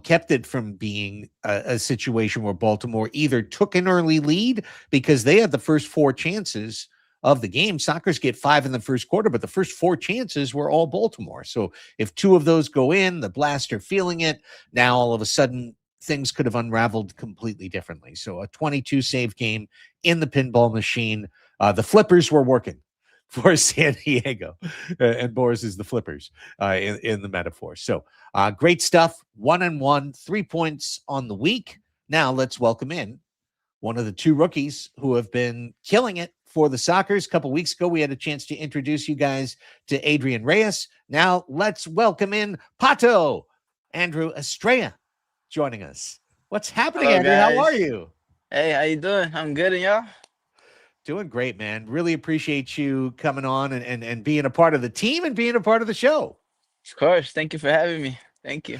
kept it from being a situation where Baltimore either took an early lead because they had the first four chances of the game. Sockers get 5 in the first quarter, but the first 4 chances were all Baltimore. So if 2 of those go in, the Blast are feeling it. Now all of a sudden things could have unraveled completely differently. So a 22 save game in the pinball machine. The flippers were working for San Diego, and Boris is the flippers in the metaphor. So great stuff. 1-1, 3 points on the week. Now let's welcome in one of the 2 rookies who have been killing it for the Sockers. A couple weeks ago, we had a chance to introduce you guys to Adrian Reyes. Now let's welcome in Pato, Andrew Estrella, joining us. What's happening, Hello, Andrew? How are guys. you? Hey, how you doing? I'm good, and y'all? Doing great, man. Really appreciate you coming on and being a part of the team and being a part of the show. Of course. Thank you for having me. Thank you.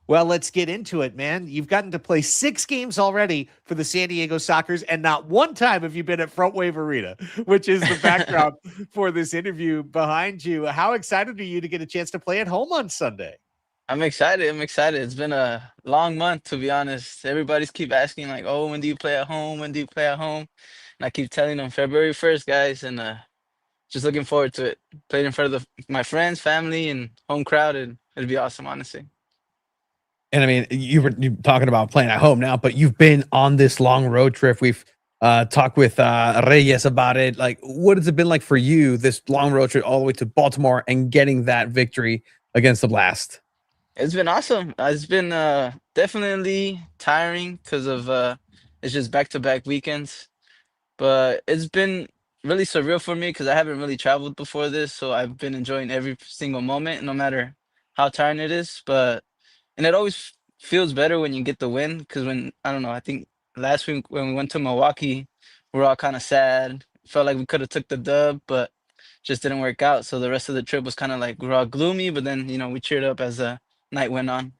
Well, let's get into it, man. You've gotten to play 6 games already for the San Diego Sockers, and not one time have you been at Front Wave Arena, which is the backdrop for this interview behind you. How excited are you to get a chance to play at home on Sunday? I'm excited. I'm excited. It's been a long month, to be honest. Everybody's keep asking, like, oh, when do you play at home? When do you play at home? And I keep telling them February 1st, guys, and just looking forward to it. Playing in front of my friends, family, and home crowd, and it'll be awesome, honestly. And I mean, you talking about playing at home now, but you've been on this long road trip. We've talked with Reyes about it. Like, what has it been like for you, this long road trip all the way to Baltimore and getting that victory against the Blast? It's been awesome. It's been definitely tiring because of it's just back-to-back weekends. But it's been really surreal for me because I haven't really traveled before this, so I've been enjoying every single moment, no matter how tiring it is. And it always feels better when you get the win because when I don't know, I think last week when we went to Milwaukee, we are all kind of sad. Felt like we could have took the dub, but just didn't work out. So the rest of the trip was kind of like we are all gloomy, but then we cheered up as the night went on.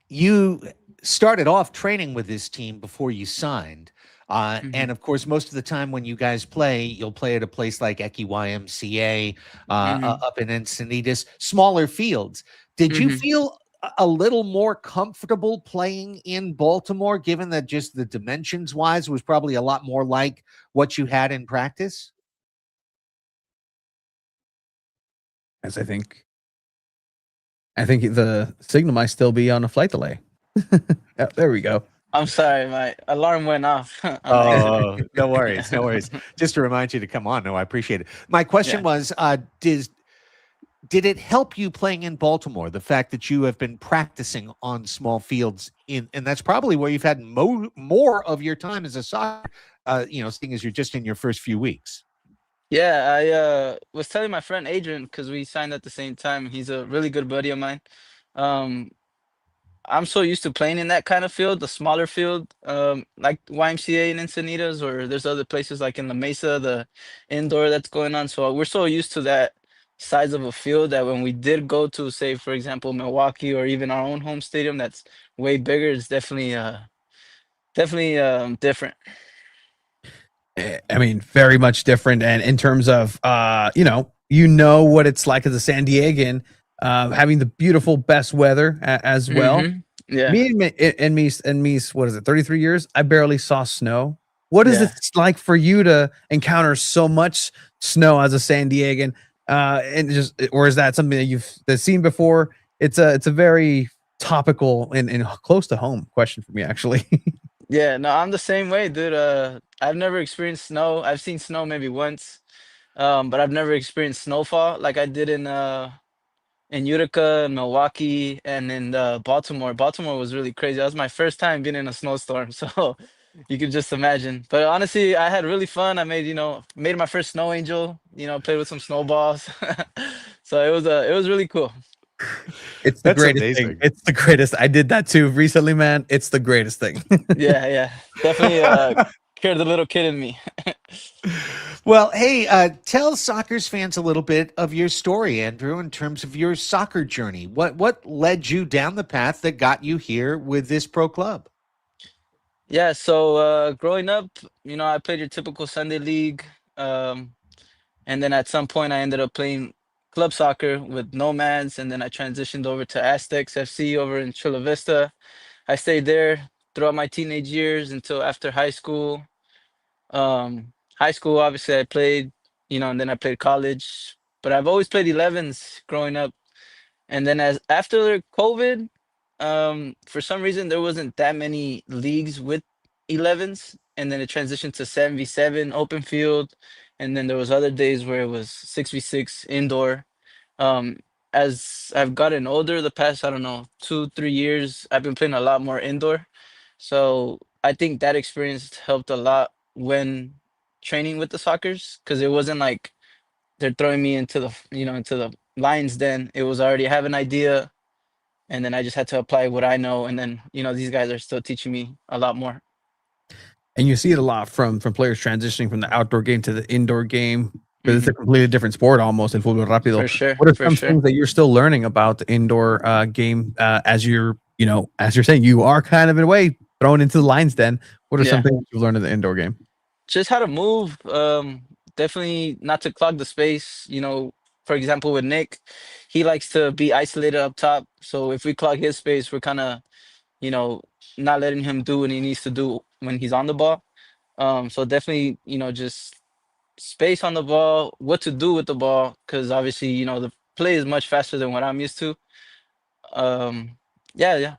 You started off training with this team before you signed. And hmm of course, most of the time when you guys play, you'll play at a place like Eki YMCA hmm up in Encinitas, smaller fields. Did you hmm feel a little more comfortable playing in Baltimore, given that just the dimensions wise was probably a lot more like what you had in practice? As I think the signal might still be on a flight delay. Yeah, there we go. I'm sorry, my alarm went off on accident. Oh, no worries. No worries. Just to remind you to come on. No, I appreciate it. My question Yeah. was, did it help you playing in Baltimore, the fact that you have been practicing on small fields and that's probably where you've had more of your time as a soccer, seeing as you're just in your first few weeks? Yeah, I was telling my friend Adrian because we signed at the same time. He's a really good buddy of mine. Um, I'm so used to playing in that kind of field, the smaller field, like YMCA in Encinitas, or there's other places like in La Mesa, the indoor that's going on. So we're so used to that size of a field that when we did go to, say, for example, Milwaukee or even our own home stadium that's way bigger, it's definitely Definitely different. I mean, very much different. And in terms of, you know what it's like as a San Diegan, having the beautiful best weather as well. Yeah, Me, what is it, 33 years? I barely saw snow. What is it yeah. like for you to encounter so much snow as a San Diegan? And just, or is that something that you've seen before? It's a very topical and close to home question for me, actually. Yeah, no, I'm the same way, dude. I've never experienced snow. I've seen snow maybe once, but I've never experienced snowfall like I did in Utica and Milwaukee and in Baltimore. Baltimore was really crazy. That was my first time being in a snowstorm, so you could just imagine. But honestly, I had really fun. I made my first snow angel. Played with some snowballs, so it was really cool. It's the That's greatest thing. amazing. It's the greatest. I did that too recently, man. It's the greatest thing. Yeah, yeah, definitely cured the little kid in me. Well, hey, tell Soccers fans a little bit of your story, Andrew, in terms of your soccer journey. What led you down the path that got you here with this pro club? Yeah, so growing up, I played your typical Sunday league, um, and then at some point I ended up playing club soccer with Nomads, and then I transitioned over to Aztecs FC over in Chula Vista. I stayed there throughout my teenage years until after high school. High school, obviously, I played, and then I played college, but I've always played 11s growing up. And then as after COVID, for some reason there wasn't that many leagues with 11s, and then it transitioned to 7v7 open field, and then there was other days where it was 6v6 indoor. Um, as I've gotten older, the past I don't know 2 3 years, I've been playing a lot more indoor. So I think that experience helped a lot when training with the Soccers because it wasn't like they're throwing me into the lion's den. It was already I have an idea, and then I just had to apply what I know, and then these guys are still teaching me a lot more. And you see it a lot from players transitioning from the outdoor game to the indoor game because it's a Hmm. completely different sport almost in fútbol rápido. For sure, What are for some sure. things that you're still learning about the indoor game as you're saying you are kind of in a way thrown into the lion's den? What are some Yeah, things you've learned in the indoor game? just how to move. Definitely not to clog the space. For example, with Nick, he likes to be isolated up top. So if we clog his space, we're kind of you know not letting him do what he needs to do when he's on the ball. So definitely, just space on the ball, what to do with the ball, because obviously, the play is much faster than what I'm used to. Um, yeah, yeah.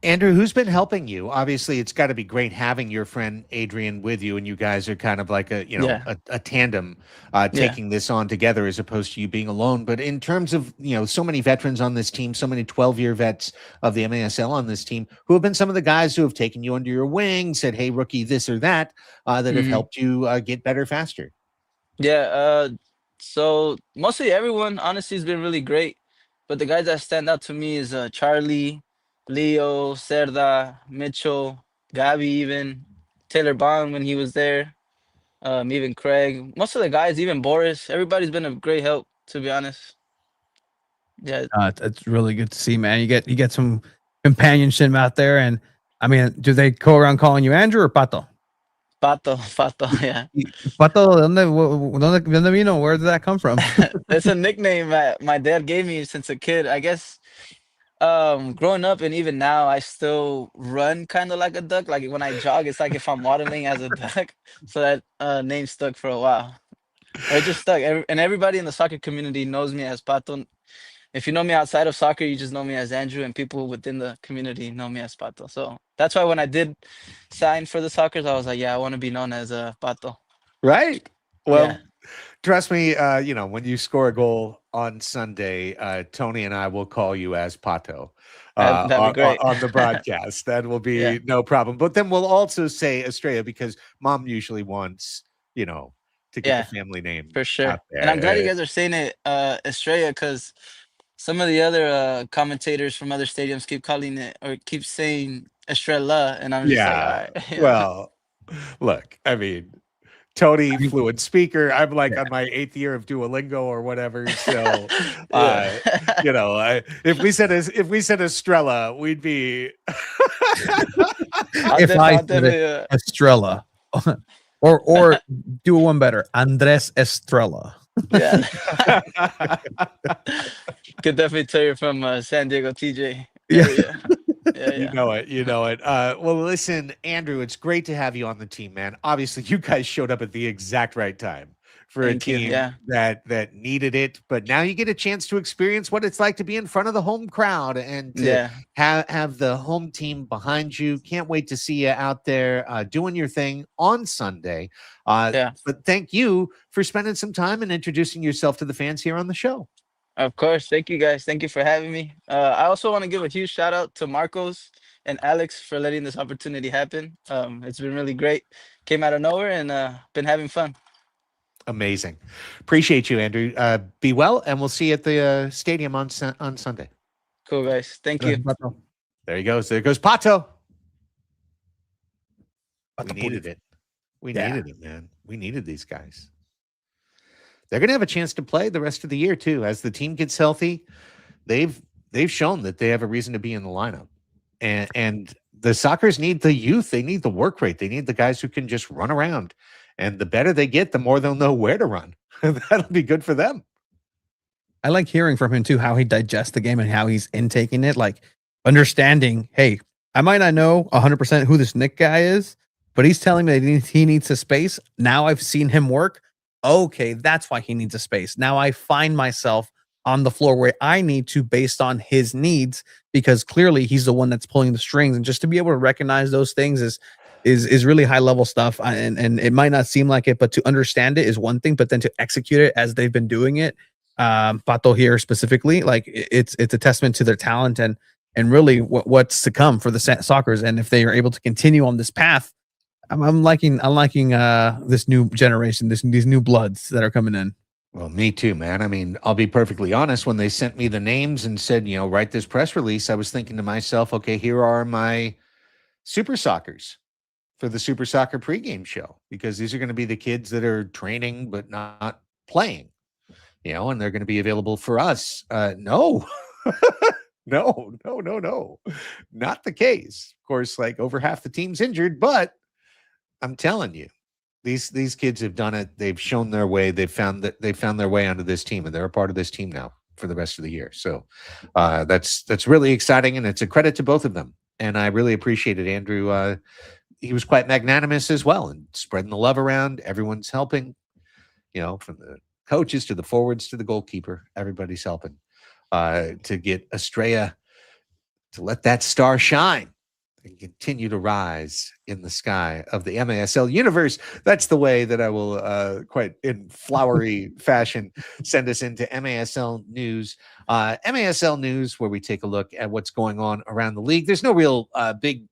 Andrew, who's been helping you? Obviously, it's got to be great having your friend Adrian with you, and you guys are kind of like Yeah. a tandem Yeah. taking this on together as opposed to you being alone. But in terms of so many veterans on this team, so many 12-year vets of the MASL on this team, who have been some of the guys who have taken you under your wing, said, "Hey, rookie, this or that," that have Hmm. helped you get better faster. Yeah. So mostly everyone honestly has been really great, but the guys that stand out to me is Charlie, Leo, Cerda, Mitchell, Gabby, even Taylor Bond when he was there. Even Craig. Most of the guys, even Boris, everybody's been a great help, to be honest. Yeah. It's really good to see, man. You get some companionship out there, and I mean, do they go around calling you Andrew or Pato? Pato, Pato, yeah. Pato, ¿dónde vino? Where did that come from? It's a nickname that my dad gave me since a kid. I guess growing up and even now I still run kind of like a duck. Like when I jog, it's like if I'm waddling as a duck. So that name stuck for a while. Or it just stuck. And everybody in the soccer community knows me as Pato. If you know me outside of soccer, you just know me as Andrew, and people within the community know me as Pato. So that's why when I did sign for the Soccers, I was like, yeah, I want to be known as Pato. Right. Yeah, Well, trust me, when you score a goal on Sunday, Tony and I will call you as Pato that'd be great. on the broadcast. That will Yeah. be no problem. But then we'll also say Estrella because mom usually wants, to get the Yeah. family name For sure. out And I'm glad you there. guys are saying it, Estrella, because some of the other commentators from other stadiums keep calling it or keep saying Estrella, and I'm just like, all Yeah. right, Well, look, I mean, Tony, fluent speaker. I'm like on my 8th year of Duolingo or whatever. So, you know, if we said Estrella, we'd be. If I said it, Estrella, or do one better, Andres Estrella. Yeah. Could definitely tell you're from San Diego, TJ area. Yeah. You know it. Well, listen, Andrew, it's great to have you on the team, man. Obviously, you guys showed up at the exact right time for Thank a you, team yeah. that needed it. But now you get a chance to experience what it's like to be in front of the home crowd and to have the home team behind you. Can't wait to see you out there doing your thing on Sunday. But thank you for spending some time and introducing yourself to the fans here on the show. Of course. Thank you, guys. Thank you for having me. I also want to give a huge shout out to Marcos and Alex for letting this opportunity happen. It's been really great. Came out of nowhere and been having fun. Amazing. Appreciate you, Andrew. Be well, and we'll see you at the stadium on Sunday. Cool, guys. Thank you. There he goes. There goes Pato. We needed it. We needed it, man. We needed these guys. They're going to have a chance to play the rest of the year too. As the team gets healthy, they've shown that they have a reason to be in the lineup. And the Sockers need the youth. They need the work rate. They need the guys who can just run around. And the better they get, the more they'll know where to run. That'll be good for them. I like hearing from him too, how he digests the game and how he's intaking it. Like understanding, hey, I might not know 100% who this Nick guy is, but he's telling me that he needs a space. Now I've seen him work. Okay, that's why he needs a space. Now I find myself on the floor where I need to based on his needs, because clearly he's the one that's pulling the strings. And just to be able to recognize those things is really high level stuff. And it might not seem like it, but to understand it is one thing, but then to execute it as they've been doing it, Pato here specifically, like it's a testament to their talent and really what's to come for the Sockers. And if they are able to continue on this path, I'm liking this new generation, these new bloods that are coming in. Well, me too, man. I mean, I'll be perfectly honest. When they sent me the names and said, write this press release, I was thinking to myself, okay, here are my Super Sockers for the Super Soccer pregame show, because these are going to be the kids that are training but not playing, and they're going to be available for us. No, no, not the case. Of course, like over half the team's injured, but I'm telling you, these kids have done it. They've shown their way. They found their way onto this team, and they're a part of this team now for the rest of the year. So that's really exciting, and it's a credit to both of them. And I really appreciate it, Andrew. He was quite magnanimous as well, and spreading the love around. Everyone's helping, from the coaches to the forwards to the goalkeeper. Everybody's helping to get Estrella to let that star shine and continue to rise in the sky of the MASL universe. That's the way that I will, quite in flowery fashion, send us into MASL News. MASL News, where we take a look at what's going on around the league. There's no real big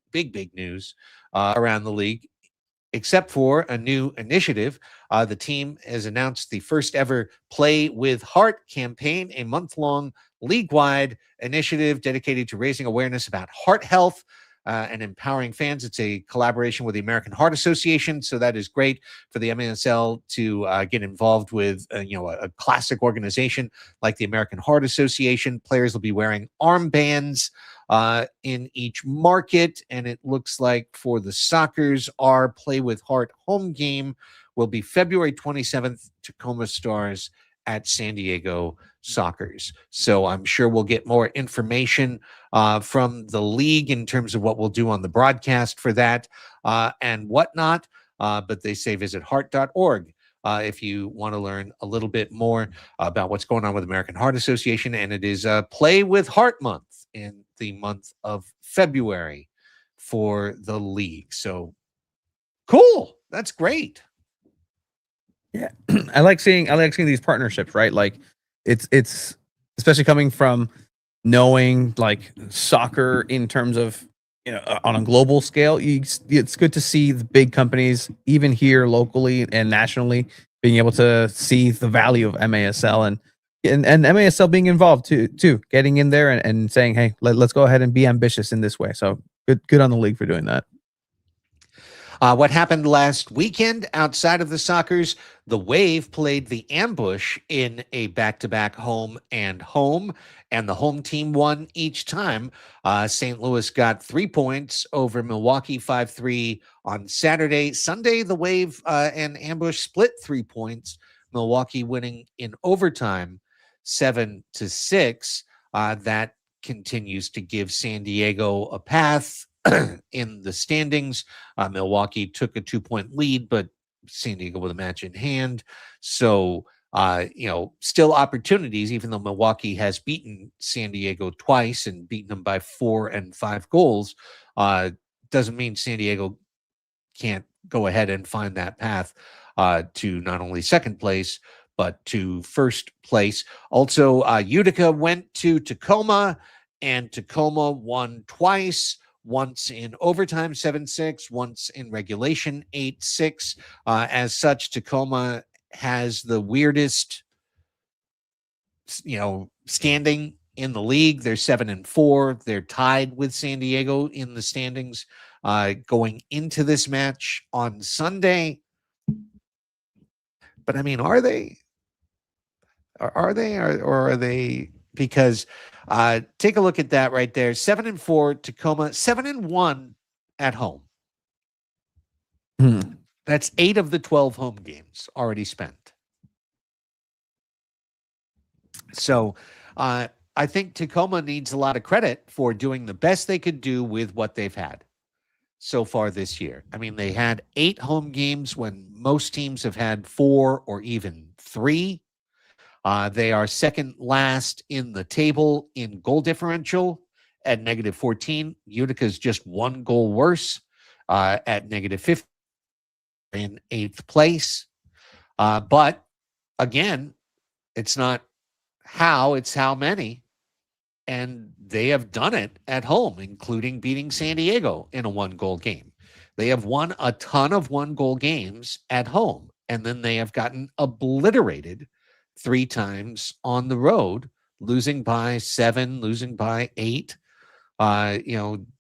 news around the league, except for a new initiative. The team has announced the first ever Play with Heart campaign, a month-long league-wide initiative dedicated to raising awareness about heart health and empowering fans. It's a collaboration with the American Heart Association, so that is great for the MASL to get involved with a classic organization like the American Heart Association. Players will be wearing armbands in each market, and it looks like for the Sockers, our Play with Heart home game will be February 27th, Tacoma Stars at San Diego Sockers. So I'm sure we'll get more information from the league in terms of what we'll do on the broadcast for that and whatnot. But they say visit heart.org if you want to learn a little bit more about what's going on with American Heart Association. And it is Play with Heart Month in the month of February for the league. So cool. That's great. Yeah. I like seeing these partnerships, right? Like it's especially coming from knowing like soccer in terms of, on a global scale. It's good to see the big companies, even here locally and nationally, being able to see the value of MASL and MASL being involved too, getting in there and saying, hey, let's go ahead and be ambitious in this way. So good on the league for doing that. What happened last weekend outside of the Sockers? The Wave played the Ambush in a back-to-back home, and the home team won each time. St. Louis got 3 points over Milwaukee, 5-3 on Saturday. Sunday, the Wave and Ambush split 3 points, Milwaukee winning in overtime 7-6. That continues to give San Diego a path in the standings. Milwaukee took a 2-point lead, but San Diego with a match in hand. So, still opportunities, even though Milwaukee has beaten San Diego twice and beaten them by 4 and 5 goals. Doesn't mean San Diego can't go ahead and find that path to not only second place, but to first place. Also, Utica went to Tacoma, and Tacoma won twice. Once in overtime, 7-6, once in regulation, 8-6. As such, Tacoma has the weirdest, standing in the league. They're 7-4. They're tied with San Diego in the standings going into this match on Sunday. But I mean, are they? Are they? Or are they? Because take a look at that right there. 7-4 Tacoma, 7-1 at home. That's 8 of the 12 home games already spent. So I think Tacoma needs a lot of credit for doing the best they could do with what they've had so far this year. I mean, they had 8 home games when most teams have had 4 or even 3. They are second last in the table in goal differential at -14. Utica's just 1 goal worse at -15 in 8th place. But again, it's not how, it's how many. And they have done it at home, including beating San Diego in a 1-goal game. They have won a ton of 1-goal games at home, and then they have gotten obliterated 3 times on the road, losing by 7, losing by 8,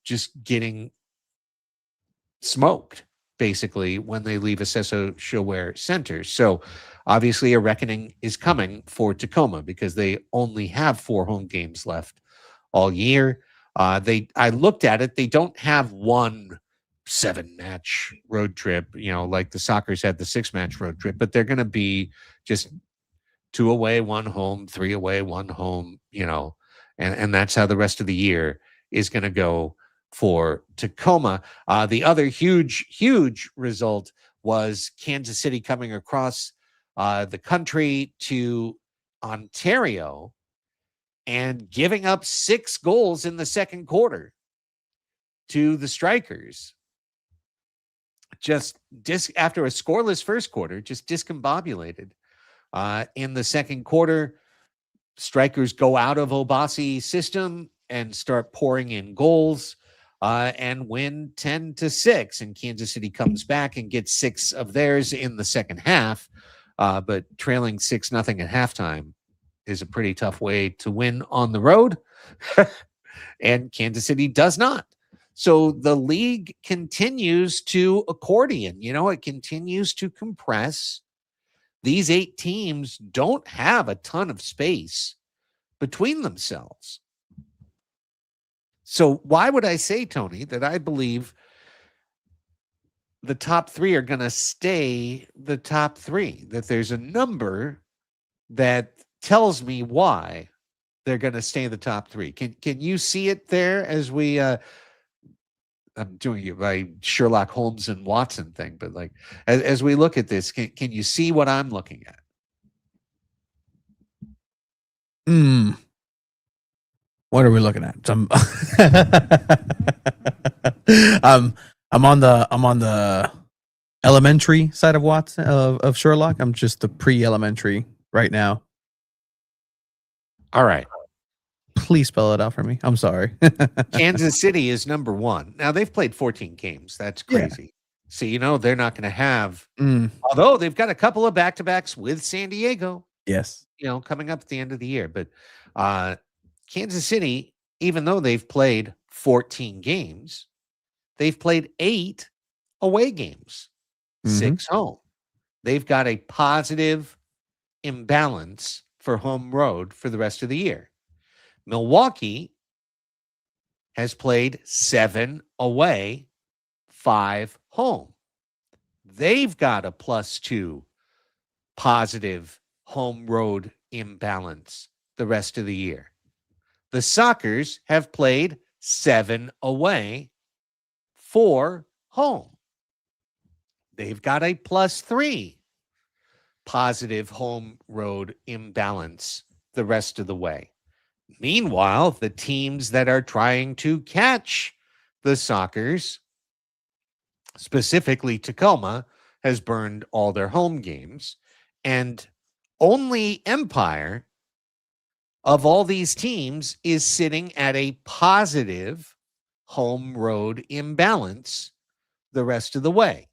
just getting smoked, basically, when they leave Acesso Showare Center. So obviously a reckoning is coming for Tacoma because they only have 4 home games left all year. I looked at it. They don't have one 7-match road trip, like the Sockers had the 6-match road trip, but they're going to be just 2 away, 1 home, 3 away, 1 home, and that's how the rest of the year is going to go for Tacoma. The other huge result was Kansas City coming across the country to Ontario and giving up 6 goals in the second quarter to the Strikers. Just after a scoreless first quarter, just discombobulated. In the second quarter, Strikers go out of Obasi's system and start pouring in goals and win 10-6. And Kansas City comes back and gets 6 of theirs in the second half. But trailing 6-0 at halftime is a pretty tough way to win on the road. And Kansas City does not. So the league continues to accordion. It continues to compress. These 8 teams don't have a ton of space between themselves. So why would I say, Tony, that I believe the top 3 are going to stay the top 3? That there's a number that tells me why they're going to stay the top 3. Can you see it there as we I'm doing it by Sherlock Holmes and Watson thing, but like as we look at this, can you see what I'm looking at? What are we looking at? I'm on the elementary side of Watson of Sherlock. I'm just the pre-elementary right now. All right. Please spell it out for me. I'm sorry. Kansas City is number 1. Now they've played 14 games. That's crazy. Yeah. So, they're not going to have, although they've got a couple of back-to-backs with San Diego. Yes. Coming up at the end of the year. But Kansas City, even though they've played 14 games, they've played 8 away games, Mhm. 6 home. They've got a positive imbalance for home road for the rest of the year. Milwaukee has played 7 away, 5 home. They've got a +2 positive home road imbalance the rest of the year. The Sockers have played 7 away, 4 home. They've got a +3 positive home road imbalance the rest of the way. Meanwhile, the teams that are trying to catch the Sockers, specifically Tacoma, has burned all their home games. And only Empire of all these teams is sitting at a positive home road imbalance the rest of the way.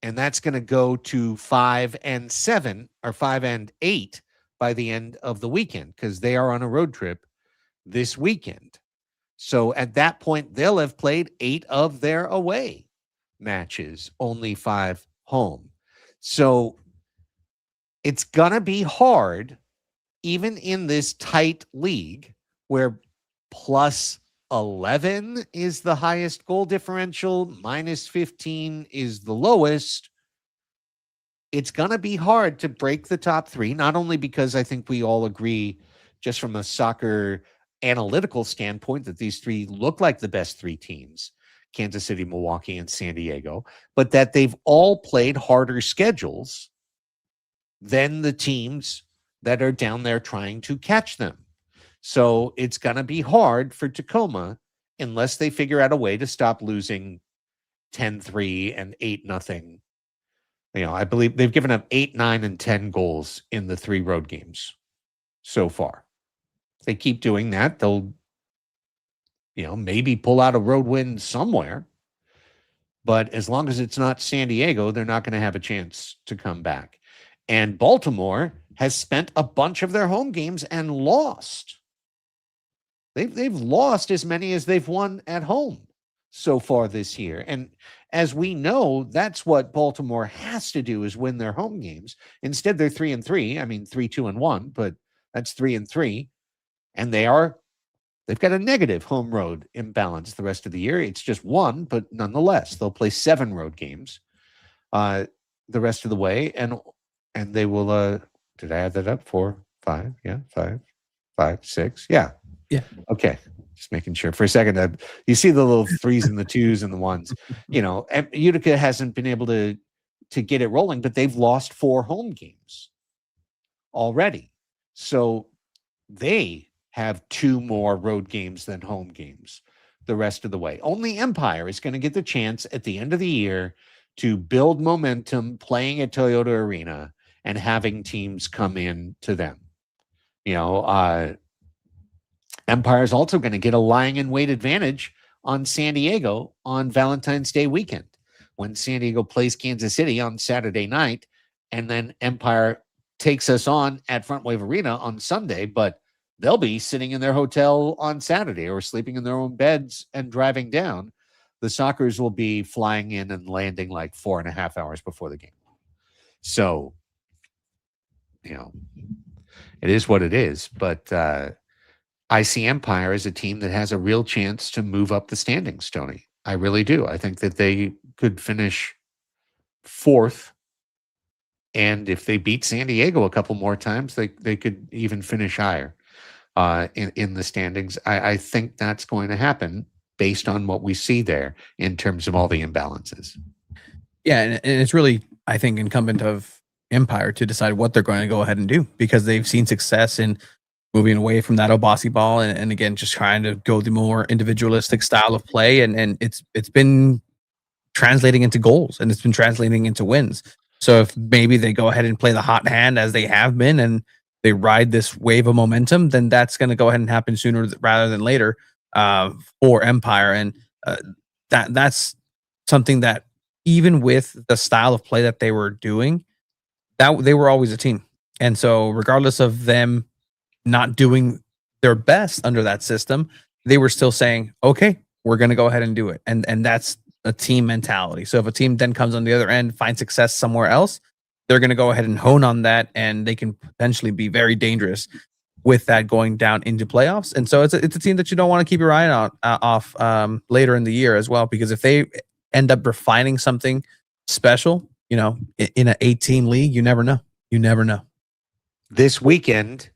And that's going to go to 5 and 7 or 5 and 8 by the end of the weekend because they are on a road trip this weekend. So at that point, they'll have played 8 of their away matches, only 5 home. So it's going to be hard, even in this tight league where +11 is the highest goal differential, -15 is the lowest. It's going to be hard to break the top 3, not only because I think we all agree just from a soccer analytical standpoint that these 3 look like the best 3 teams, Kansas City, Milwaukee, and San Diego, but that they've all played harder schedules than the teams that are down there trying to catch them. So it's going to be hard for Tacoma unless they figure out a way to stop losing 10-3 and 8-0. I believe they've given up 8, 9, and 10 goals in the 3 road games so far. If they keep doing that, they'll, maybe pull out a road win somewhere. But as long as it's not San Diego, they're not going to have a chance to come back. And Baltimore has spent a bunch of their home games and lost. They've lost as many as they've won at home so far this year. And as we know, that's what Baltimore has to do, is win their home games. Instead, they're 3-3. I mean, 3-2-1, but that's 3-3. And they've got a negative home road imbalance the rest of the year. It's just 1, but nonetheless, they'll play 7 road games the rest of the way. And they will, did I add that up? 4, 5, yeah, 5, 6. Yeah. Yeah. Okay. Just making sure for a second. You see the little 3s and the 2s and the 1s. And Utica hasn't been able to get it rolling, but they've lost 4 home games already. So they have 2 more road games than home games the rest of the way. Only Empire is going to get the chance at the end of the year to build momentum playing at Toyota Arena and having teams come in to them. Empire is also going to get a lying in wait advantage on San Diego on Valentine's Day weekend when San Diego plays Kansas City on Saturday night, and then Empire takes us on at Front Wave Arena on Sunday, but they'll be sitting in their hotel on Saturday or sleeping in their own beds and driving down. The Sockers will be flying in and landing like 4.5 hours before the game. So, it is what it is, but I see Empire as a team that has a real chance to move up the standings, Tony. I really do. I think that they could finish 4th. And if they beat San Diego a couple more times, they could even finish higher in the standings. I think that's going to happen based on what we see there in terms of all the imbalances. Yeah, and it's really, I think, incumbent of Empire to decide what they're going to go ahead and do, because they've seen success in moving away from that Obasi ball and again, just trying to go the more individualistic style of play. And it's been translating into goals and it's been translating into wins. So if maybe they go ahead and play the hot hand as they have been and they ride this wave of momentum, then that's going to go ahead and happen sooner rather than later for Empire. And that's something that even with the style of play that they were doing, that they were always a team. And so regardless of them not doing their best under that system, they were still saying, okay, we're going to go ahead and do it. And that's a team mentality. So if a team then comes on the other end, finds success somewhere else, they're going to go ahead and hone on that, and they can potentially be very dangerous with that going down into playoffs. And so it's a team that you don't want to keep your eye on off later in the year as well, because if they end up refining something special, in an 8-team league, you never know. You never know. This weekend,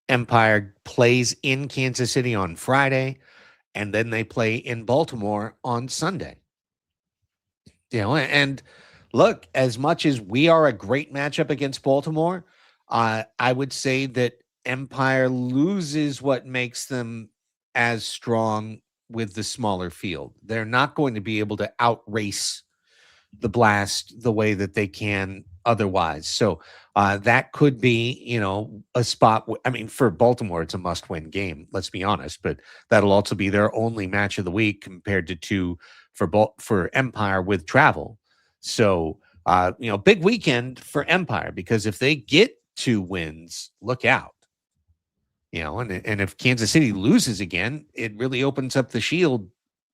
Empire plays in Kansas City on Friday, and then they play in Baltimore on Sunday. And look, as much as we are a great matchup against Baltimore, I would say that Empire loses what makes them as strong with the smaller field. They're not going to be able to outrace the Blast the way that they can otherwise. So that could be, a spot. For Baltimore, it's a must-win game. Let's be honest, but that'll also be their only match of the week compared to two for Empire with travel. So big weekend for Empire, because if they get 2 wins, look out. And if Kansas City loses again, it really opens up the Shield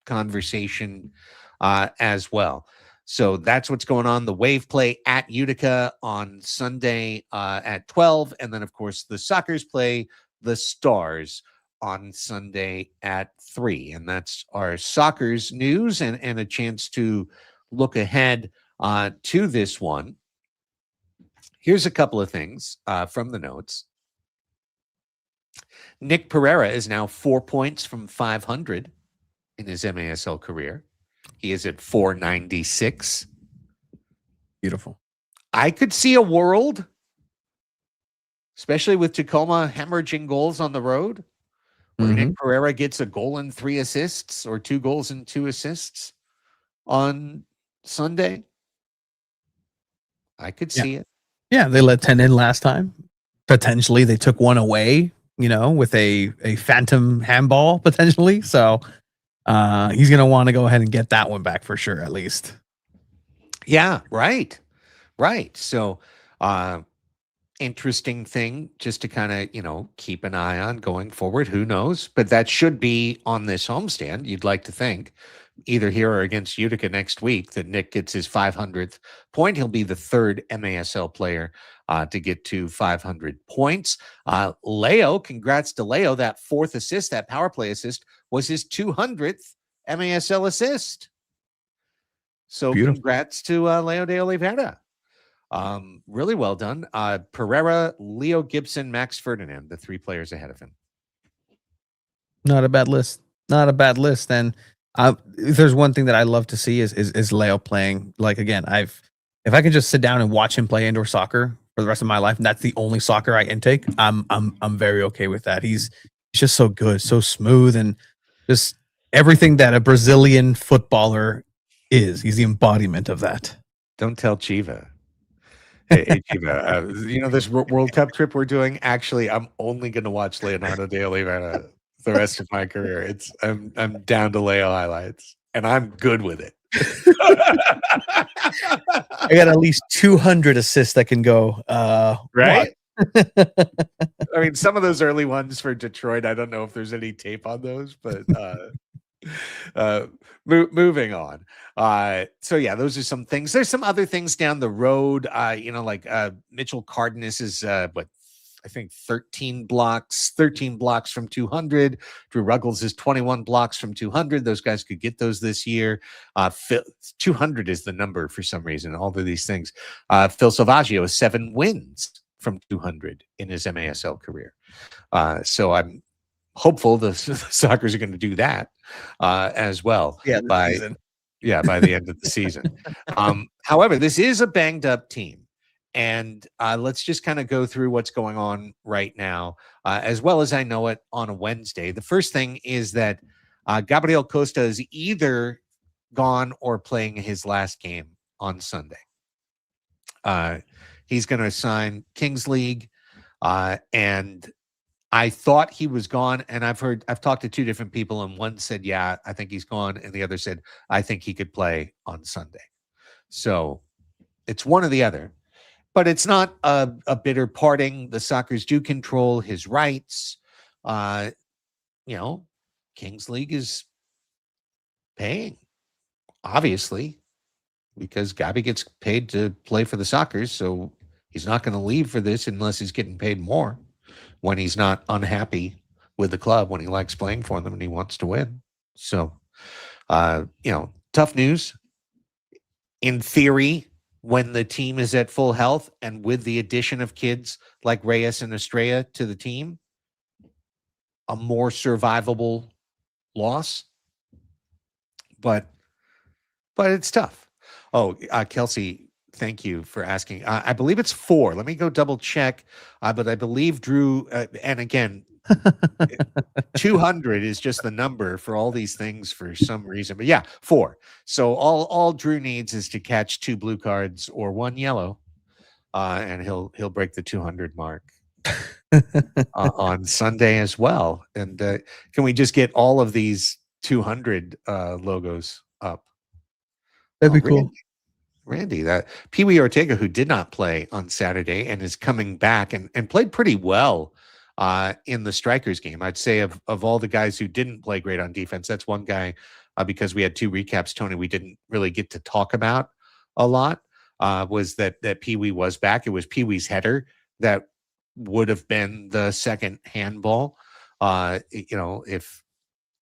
conversation as well. So that's what's going on. The Wave play at Utica on Sunday at 12. And then, of course, the Sockers play the Stars on Sunday at 3. And that's our Sockers news and a chance to look ahead to this one. Here's a couple of things from the notes. Nick Pereira is now 4 points from 500 in his MASL career. He is at 496. Beautiful. I could see a world, especially with Tacoma hemorrhaging goals on the road, where Nick Pereira gets a goal and 3 assists, or 2 goals and 2 assists on Sunday. I could see it. Yeah, they let 10 in last time. Potentially, they took 1 away, with a phantom handball, potentially. So he's going to want to go ahead and get that one back for sure, at least. Yeah, right. So interesting thing just to kind of, keep an eye on going forward. Who knows? But that should be on this homestand, you'd like to think, either here or against Utica next week, that Nick gets his 500th point. He'll be the 3rd MASL player to get to 500 points. Leo, congrats to Leo. That 4th assist, that power play assist, was his 200th MASL assist. So beautiful. Congrats to Leo de Oliveira. Really well done. Pereira, Leo Gibson, Max Ferdinand, the 3 players ahead of him. Not a bad list. And if there's one thing that I love to see is Leo playing. Like, again, if I can just sit down and watch him play indoor soccer for the rest of my life, and that's the only soccer I intake, I'm very okay with that. He's just so good, so smooth, and just everything that a Brazilian footballer is. He's the embodiment of that. Don't tell Chiva. Hey Chiva, this World Cup trip we're doing, actually, I'm only going to watch Leonardo de Oliveira the rest of my career. I'm down to Leo highlights, and I'm good with it. I got at least 200 assists that can go. Right? Some of those early ones for Detroit, I don't know if there's any tape on those, but moving on. So yeah, those are some things. There's some other things down the road. Mitchell Cardenas is I think 13 blocks from 200. Drew Ruggles is 21 blocks from 200. Those guys could get those this year. 200 is the number for some reason, all of these things. Phil Salvaggio has 7 wins from 200 in his MASL career. So I'm hopeful the Sockers are going to do that as well. Yeah, by the end of the season. However, this is a banged up team. And let's just kind of go through what's going on right now, as well as I know it on a Wednesday. The first thing is that Gabriel Costa is either gone or playing his last game on Sunday. He's going to sign Kings League, and I thought he was gone. And I've talked to 2 different people, and one said, yeah, I think he's gone. And the other said, I think he could play on Sunday. So it's one or the other. But it's not a bitter parting. The Sockers do control his rights. Kings League is paying obviously, because Gabi gets paid to play for the Sockers, so he's not going to leave for this unless he's getting paid more when he's not unhappy with the club, when he likes playing for them and he wants to win. So, tough news. In theory, when the team is at full health and with the addition of kids like Reyes and Estrella to the team, a more survivable loss. But it's tough. Oh, Kelsey, thank you for asking. I believe it's 4. Let me go double check. But I believe Drew, and again, 200 is just the number for all these things for some reason. But yeah, 4. So all Drew needs is to catch 2 blue cards or 1 yellow, and he'll break the 200 mark on Sunday as well. And can we just get all of these 200 logos up? That'd be cool. Randy, that Pee Wee Ortega, who did not play on Saturday and is coming back and played pretty well in the Strikers game. I'd say of all the guys who didn't play great on defense, that's one guy, because we had 2 recaps, Tony, we didn't really get to talk about a lot, was that Pee Wee was back. It was Pee Wee's header that would have been the second handball, if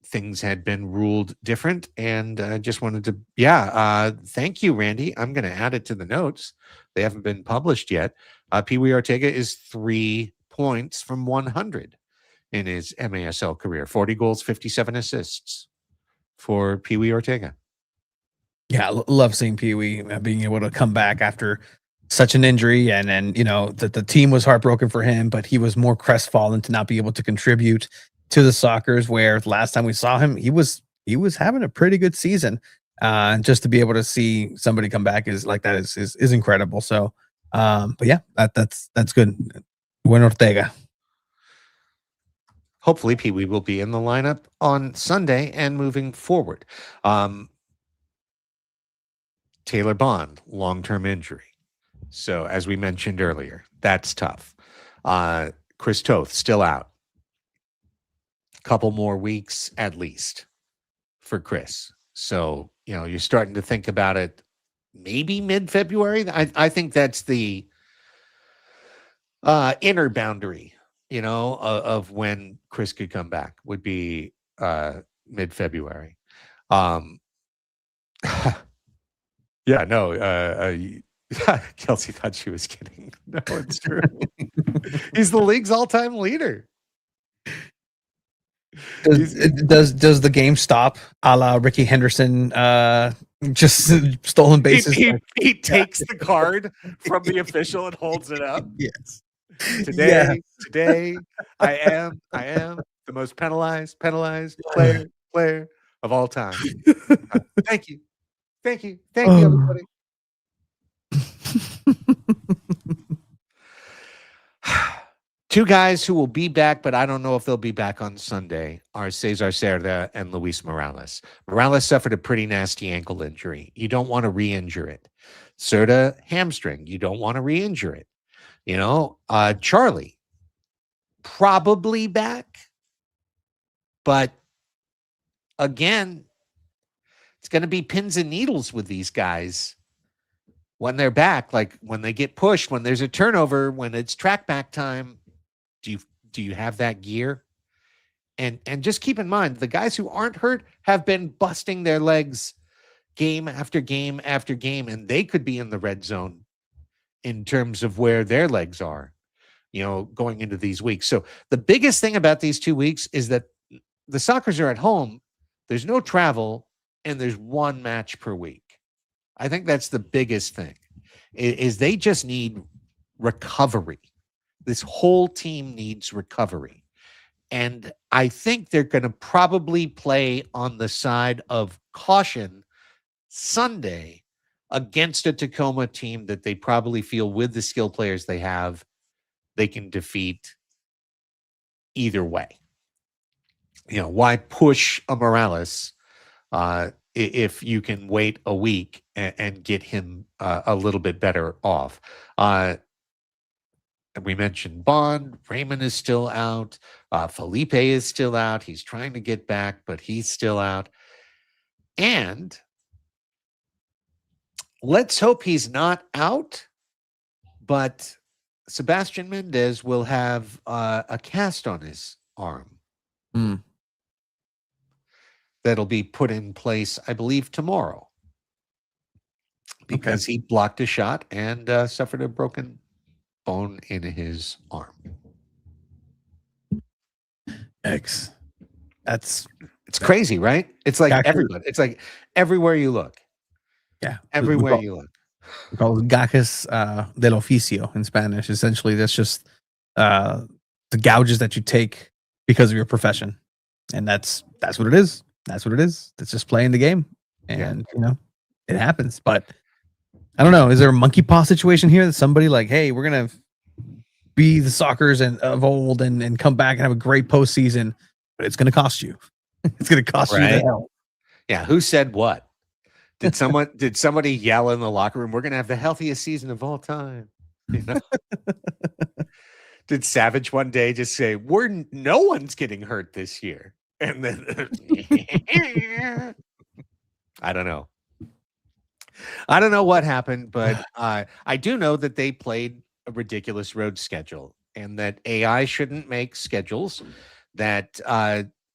things had been ruled different. And I just wanted to, thank you, Randy. I'm going to add it to the notes. They haven't been published yet. Pee Wee Ortega is 3 points from 100 in his MASL career. 40 goals, 57 assists for Pee Wee Ortega. Yeah, love seeing Pee Wee being able to come back after such an injury, and the team was heartbroken for him, but he was more crestfallen to not be able to contribute to the Sockers, where last time we saw him, he was having a pretty good season. Just to be able to see somebody come back is incredible. So, but yeah, that's good. Buen Ortega. Hopefully, Pee Wee will be in the lineup on Sunday and moving forward. Taylor Bond, long-term injury. So, as we mentioned earlier, that's tough. Chris Toth, still out. Couple more weeks at least for Chris. So, you're starting to think about it maybe mid-February. I think that's the inner boundary, of when Chris could come back would be mid-February. Yeah, no, Kelsey thought she was kidding. No, it's true. He's the league's all-time leader. Does the game stop a la Ricky Henderson, just stolen bases? He takes the card from the official and holds it up. Yes. Today, I am the most penalized player of all time. Thank you, everybody. 2 guys who will be back, but I don't know if they'll be back on Sunday, are Cesar Cerda and Luis Morales. Morales suffered a pretty nasty ankle injury. You don't want to re-injure it. Cerda, hamstring. You don't want to re-injure it. Charlie, probably back. But again, it's going to be pins and needles with these guys when they're back. Like when they get pushed, when there's a turnover, when it's track back time. Do you have that gear? And just keep in mind, the guys who aren't hurt have been busting their legs game after game after game, and they could be in the red zone in terms of where their legs are, going into these weeks. So the biggest thing about these 2 weeks is that the Sockers are at home. There's no travel, and there's 1 match per week. I think that's the biggest thing, is they just need recovery. This whole team needs recovery. And I think they're going to probably play on the side of caution Sunday against a Tacoma team that they probably feel, with the skill players they have, they can defeat either way. Why push a Morales if you can wait a week and get him a little bit better off? And we mentioned Bond. Raymond is still out. Felipe is still out. He's trying to get back, but he's still out. And let's hope he's not out, but Sebastian Mendez will have a cast on his arm Mm. that'll be put in place, I believe, tomorrow, because he blocked a shot and suffered a broken bone in his arm. That's It's crazy, right? It's like Actually- everybody. It's like everywhere you look. yeah. Everywhere you look. We call it gajes del oficio in Spanish. Essentially, that's just the gouges that you take because of your profession, and that's what it is. That's what it is. It's just playing the game, and it happens. But I don't know. Is there a monkey paw situation here that somebody like, hey, we're gonna be the Sockers of old and come back and have a great postseason, but it's gonna cost you. It's gonna cost you the Right. hell. Yeah. Who said what? Did somebody yell in the locker room, we're going to have the healthiest season of all time? You know? Did Savage one day just say, no one's getting hurt this year? And then I don't know. I don't know what happened, but I do know that they played a ridiculous road schedule, and that AI shouldn't make schedules, that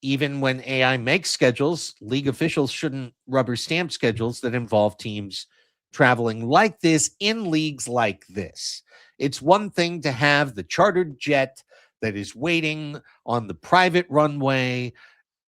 even when AI makes schedules, league officials shouldn't rubber stamp schedules that involve teams traveling like this in leagues like this. It's one thing to have the chartered jet that is waiting on the private runway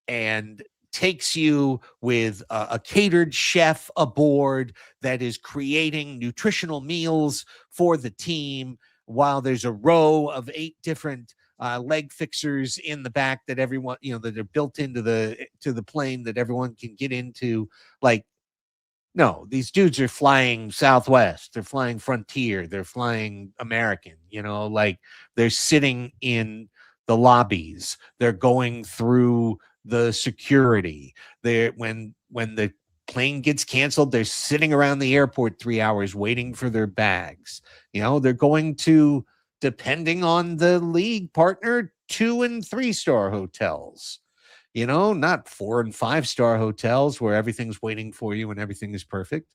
and takes you with a catered chef aboard that is creating nutritional meals for the team, while there's a row of 8 different leg fixers in the back that everyone, that are built into the plane that everyone can get into. Like, no, these dudes are flying Southwest, they're flying Frontier, they're flying American, like they're sitting in the lobbies, they're going through the security. They're when the plane gets canceled, they're sitting around the airport 3 hours waiting for their bags. They're going to, depending on the league partner, 2 and 3 star hotels, not 4 and 5 star hotels where everything's waiting for you and everything is perfect.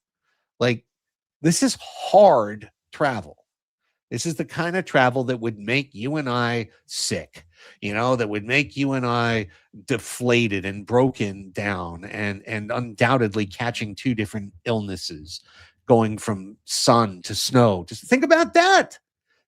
Like, this is hard travel. This is the kind of travel that would make you and I sick, that would make you and I deflated and broken down and undoubtedly catching 2 different illnesses, going from sun to snow. Just think about that.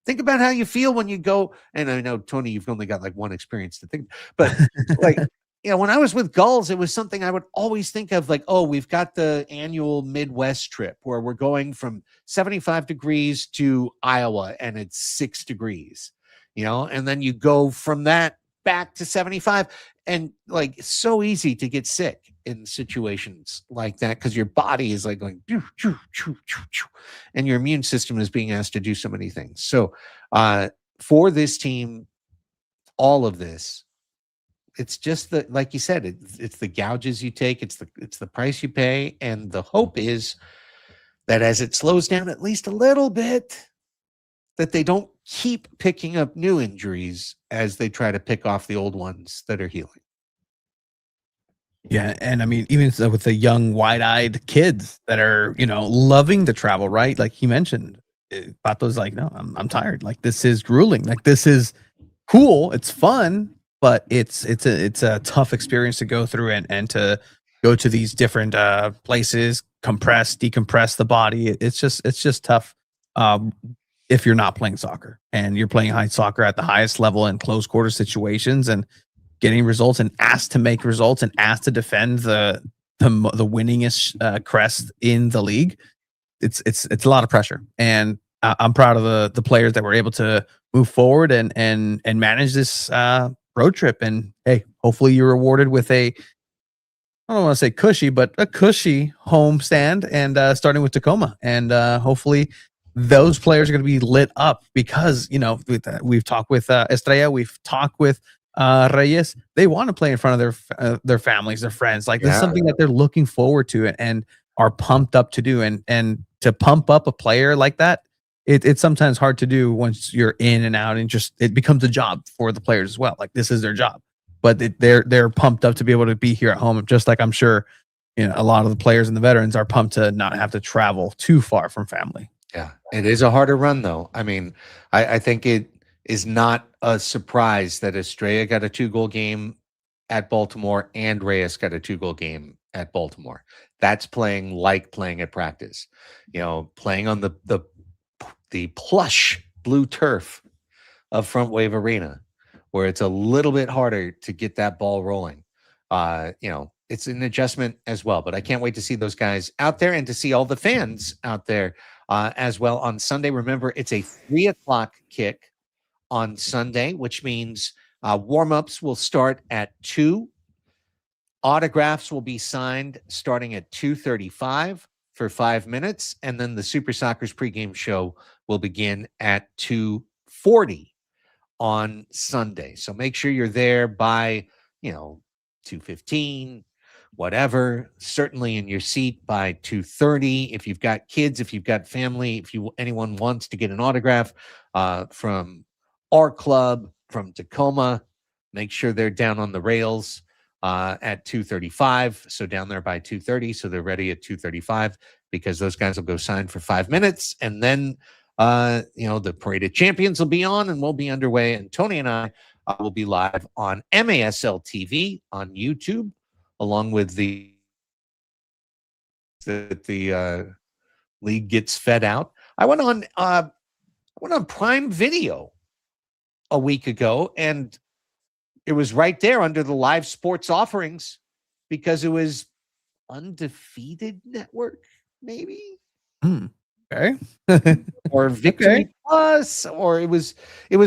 Think about how you feel when you go. And I know, Tony, you've only got like one experience to think, but like, when I was with Gulls, it was something I would always think of, like, oh, we've got the annual Midwest trip where we're going from 75 degrees to Iowa and it's 6 degrees, and then you go from that back to 75, and like, it's so easy to get sick in situations like that because your body is like going, choo, choo, choo, choo, choo, and your immune system is being asked to do so many things. So for this team, all of this, it's just like you said, it's the gouges you take, it's the price you pay, and the hope is that as it slows down at least a little bit, that they don't keep picking up new injuries as they try to pick off the old ones that are healing. Yeah, and I mean, even so with the young, wide-eyed kids that are, loving to travel, right? Like he mentioned, Pato's like, no, I'm tired. Like, this is grueling. Like, this is cool. It's fun, but it's a tough experience to go through and to go to these different places, decompress the body. It's just tough if you're not playing soccer and you're playing high soccer at the highest level in close quarter situations and getting results and asked to make results and asked to defend the winningest crest in the league. It's a lot of pressure, and I'm proud of the players that were able to move forward and manage this road trip. And hey, hopefully you're rewarded with I don't want to say cushy, but a cushy home stand, and starting with Tacoma, and hopefully those players are going to be lit up because we've talked with Estrella, we've talked with Reyes. They want to play in front of their families, their friends. Like, this is something that they're looking forward to and are pumped up to do. And to pump up a player like that, it's sometimes hard to do once you're in and out, and just it becomes a job for the players as well. Like, this is their job, but they're pumped up to be able to be here at home, just like I'm sure a lot of the players and the veterans are pumped to not have to travel too far from family. Yeah, it is a harder run, though. I mean, I think it is not a surprise that Estrella got a 2-goal game at Baltimore and Reyes got a 2-goal game at Baltimore. That's playing at practice. Playing on the plush blue turf of Front Wave Arena, where it's a little bit harder to get that ball rolling. It's an adjustment as well, but I can't wait to see those guys out there and to see all the fans out there as well on Sunday. Remember, it's a 3:00 kick on Sunday, which means warm-ups will start at 2. Autographs will be signed starting at 2:35 for 5 minutes, and then the Super Soccer's pregame show will begin at 2:40 on Sunday. So make sure you're there by 2:15, whatever, certainly in your seat by 2:30. If you've got kids, if you've got family, if anyone wants to get an autograph from our club, from Tacoma, make sure they're down on the rails at 2:35. So down there by 2:30. So they're ready at 2:35 because those guys will go sign for 5 minutes. And then, the Parade of Champions will be on and we'll be underway. And Tony and I will be live on MASL TV on YouTube, along with the league gets fed out. I went on Prime Video a week ago, and it was right there under the live sports offerings because it was Undefeated Network, maybe. Okay. Or Victory Plus, or it was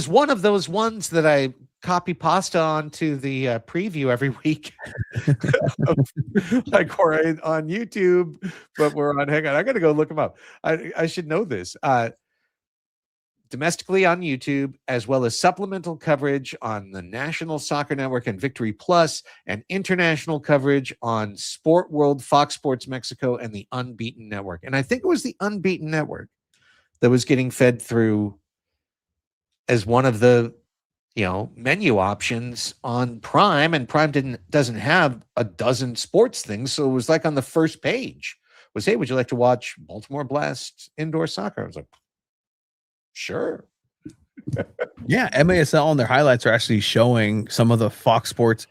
one of those ones that I copy pasta onto the preview every week. Like we're on YouTube, but we're on, hang on, I gotta go look them up. I should know this. Domestically on YouTube, as well as supplemental coverage on the National Soccer Network and Victory Plus, and international coverage on Sport World, Fox Sports Mexico, and the Unbeaten Network. And I think it was the Unbeaten Network that was getting fed through as one of the menu options on Prime, and Prime doesn't have a dozen sports things, so it was like on the first page was, hey, would you like to watch Baltimore Blast indoor soccer? I was like, sure. Yeah, MASL on their highlights are actually showing some of the Fox Sports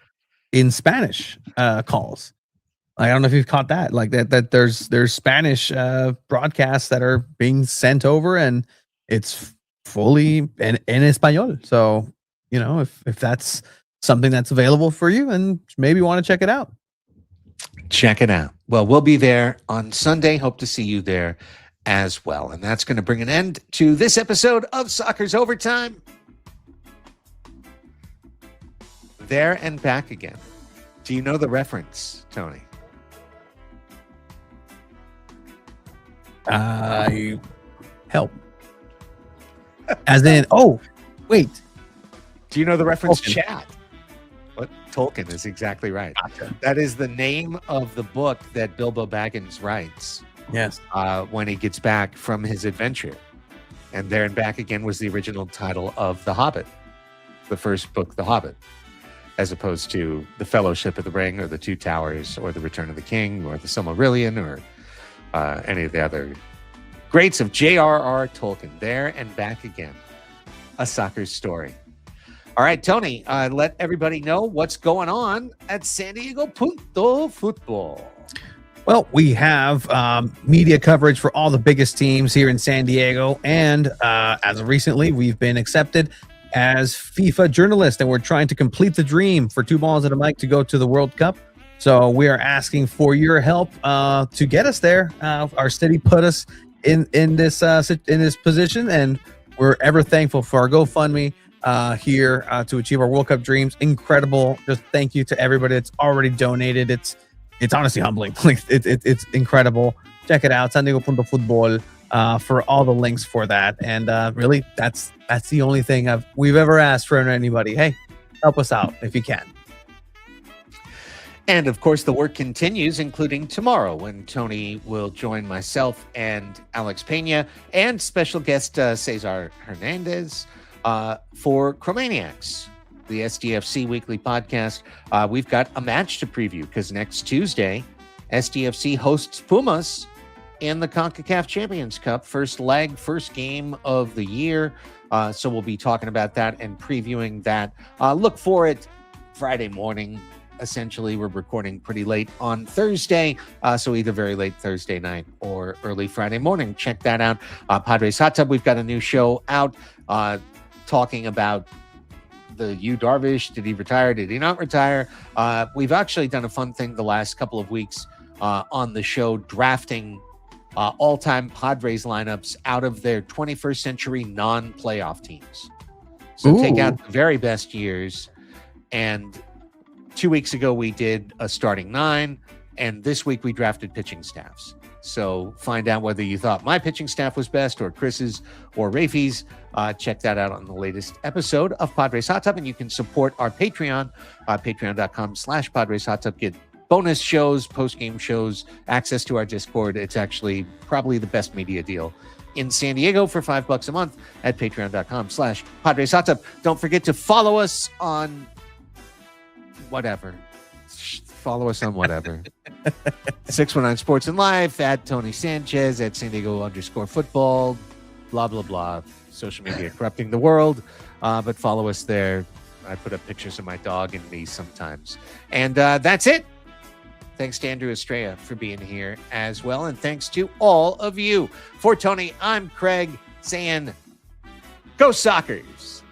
in Spanish calls. I don't know if you've caught that. Like that there's Spanish broadcasts that are being sent over, and it's fully in Espanol. So, if that's something that's available for you and maybe want to check it out. Check it out. Well, we'll be there on Sunday. Hope to see you there as well. And that's going to bring an end to this episode of Soccer's Overtime. There and back again. Do you know the reference, Tony? Help. As in, wait. Do you know the reference? Tolkien. Chat. What? Tolkien is exactly right. Gotcha. That is the name of the book that Bilbo Baggins writes. Yes. When he gets back from his adventure. And There and Back Again was the original title of The Hobbit, the first book, The Hobbit, as opposed to The Fellowship of the Ring or The Two Towers or The Return of the King or The Silmarillion or any of the other greats of J.R.R. Tolkien. There and Back Again, a soccer story. All right, Tony, let everybody know what's going on at SanDiego.Futbol. Well, we have media coverage for all the biggest teams here in San Diego. And as of recently, we've been accepted as FIFA journalists, and we're trying to complete the dream for Two Balls and a Mic to go to the World Cup. So we are asking for your help to get us there. Our city put us in this position, and we're ever thankful for our GoFundMe here to achieve our World Cup dreams. Incredible. Just thank you to everybody that's already donated. It's honestly humbling. Like it's incredible. Check it out, SanDiego.Futbol, for all the links for that. And really, that's the only thing we've ever asked from anybody. Hey, help us out if you can. And of course, the work continues, including tomorrow when Tony will join myself and Alex Pena and special guest Cesar Hernandez for Chromaniacs, the SDFC weekly podcast. We've got a match to preview because next Tuesday SDFC hosts Pumas in the CONCACAF Champions Cup. First leg, first game of the year. So we'll be talking about that and previewing that. Look for it Friday morning. Essentially, we're recording pretty late on Thursday, so either very late Thursday night or early Friday morning. Check that out. Padres Hot Tub, we've got a new show out talking about the Yu Darvish. Did he retire? Did he not retire? We've actually done a fun thing the last couple of weeks on the show, drafting all-time Padres lineups out of their 21st century non-playoff teams. So take out the very best years. And 2 weeks ago, we did a starting 9, and this week we drafted pitching staffs. So find out whether you thought my pitching staff was best or Chris's or Rafi's. Check that out on the latest episode of Padres Hot Tub, and you can support our Patreon, patreon.com/Padres Hot Tub. Get bonus shows, post-game shows, access to our Discord. It's actually probably the best media deal in San Diego for $5 a month at patreon.com/Padres Hot Tub. Don't forget to follow us on whatever. Follow us on whatever. 619 Sports and Life, at Tony Sanchez, at SanDiego_Futbol, blah, blah, blah. Social media corrupting the world. But follow us there. I put up pictures of my dog and me sometimes. And that's it. Thanks to Andrew Estrella for being here as well. And thanks to all of you. For Tony, I'm Craig saying, go Sockers.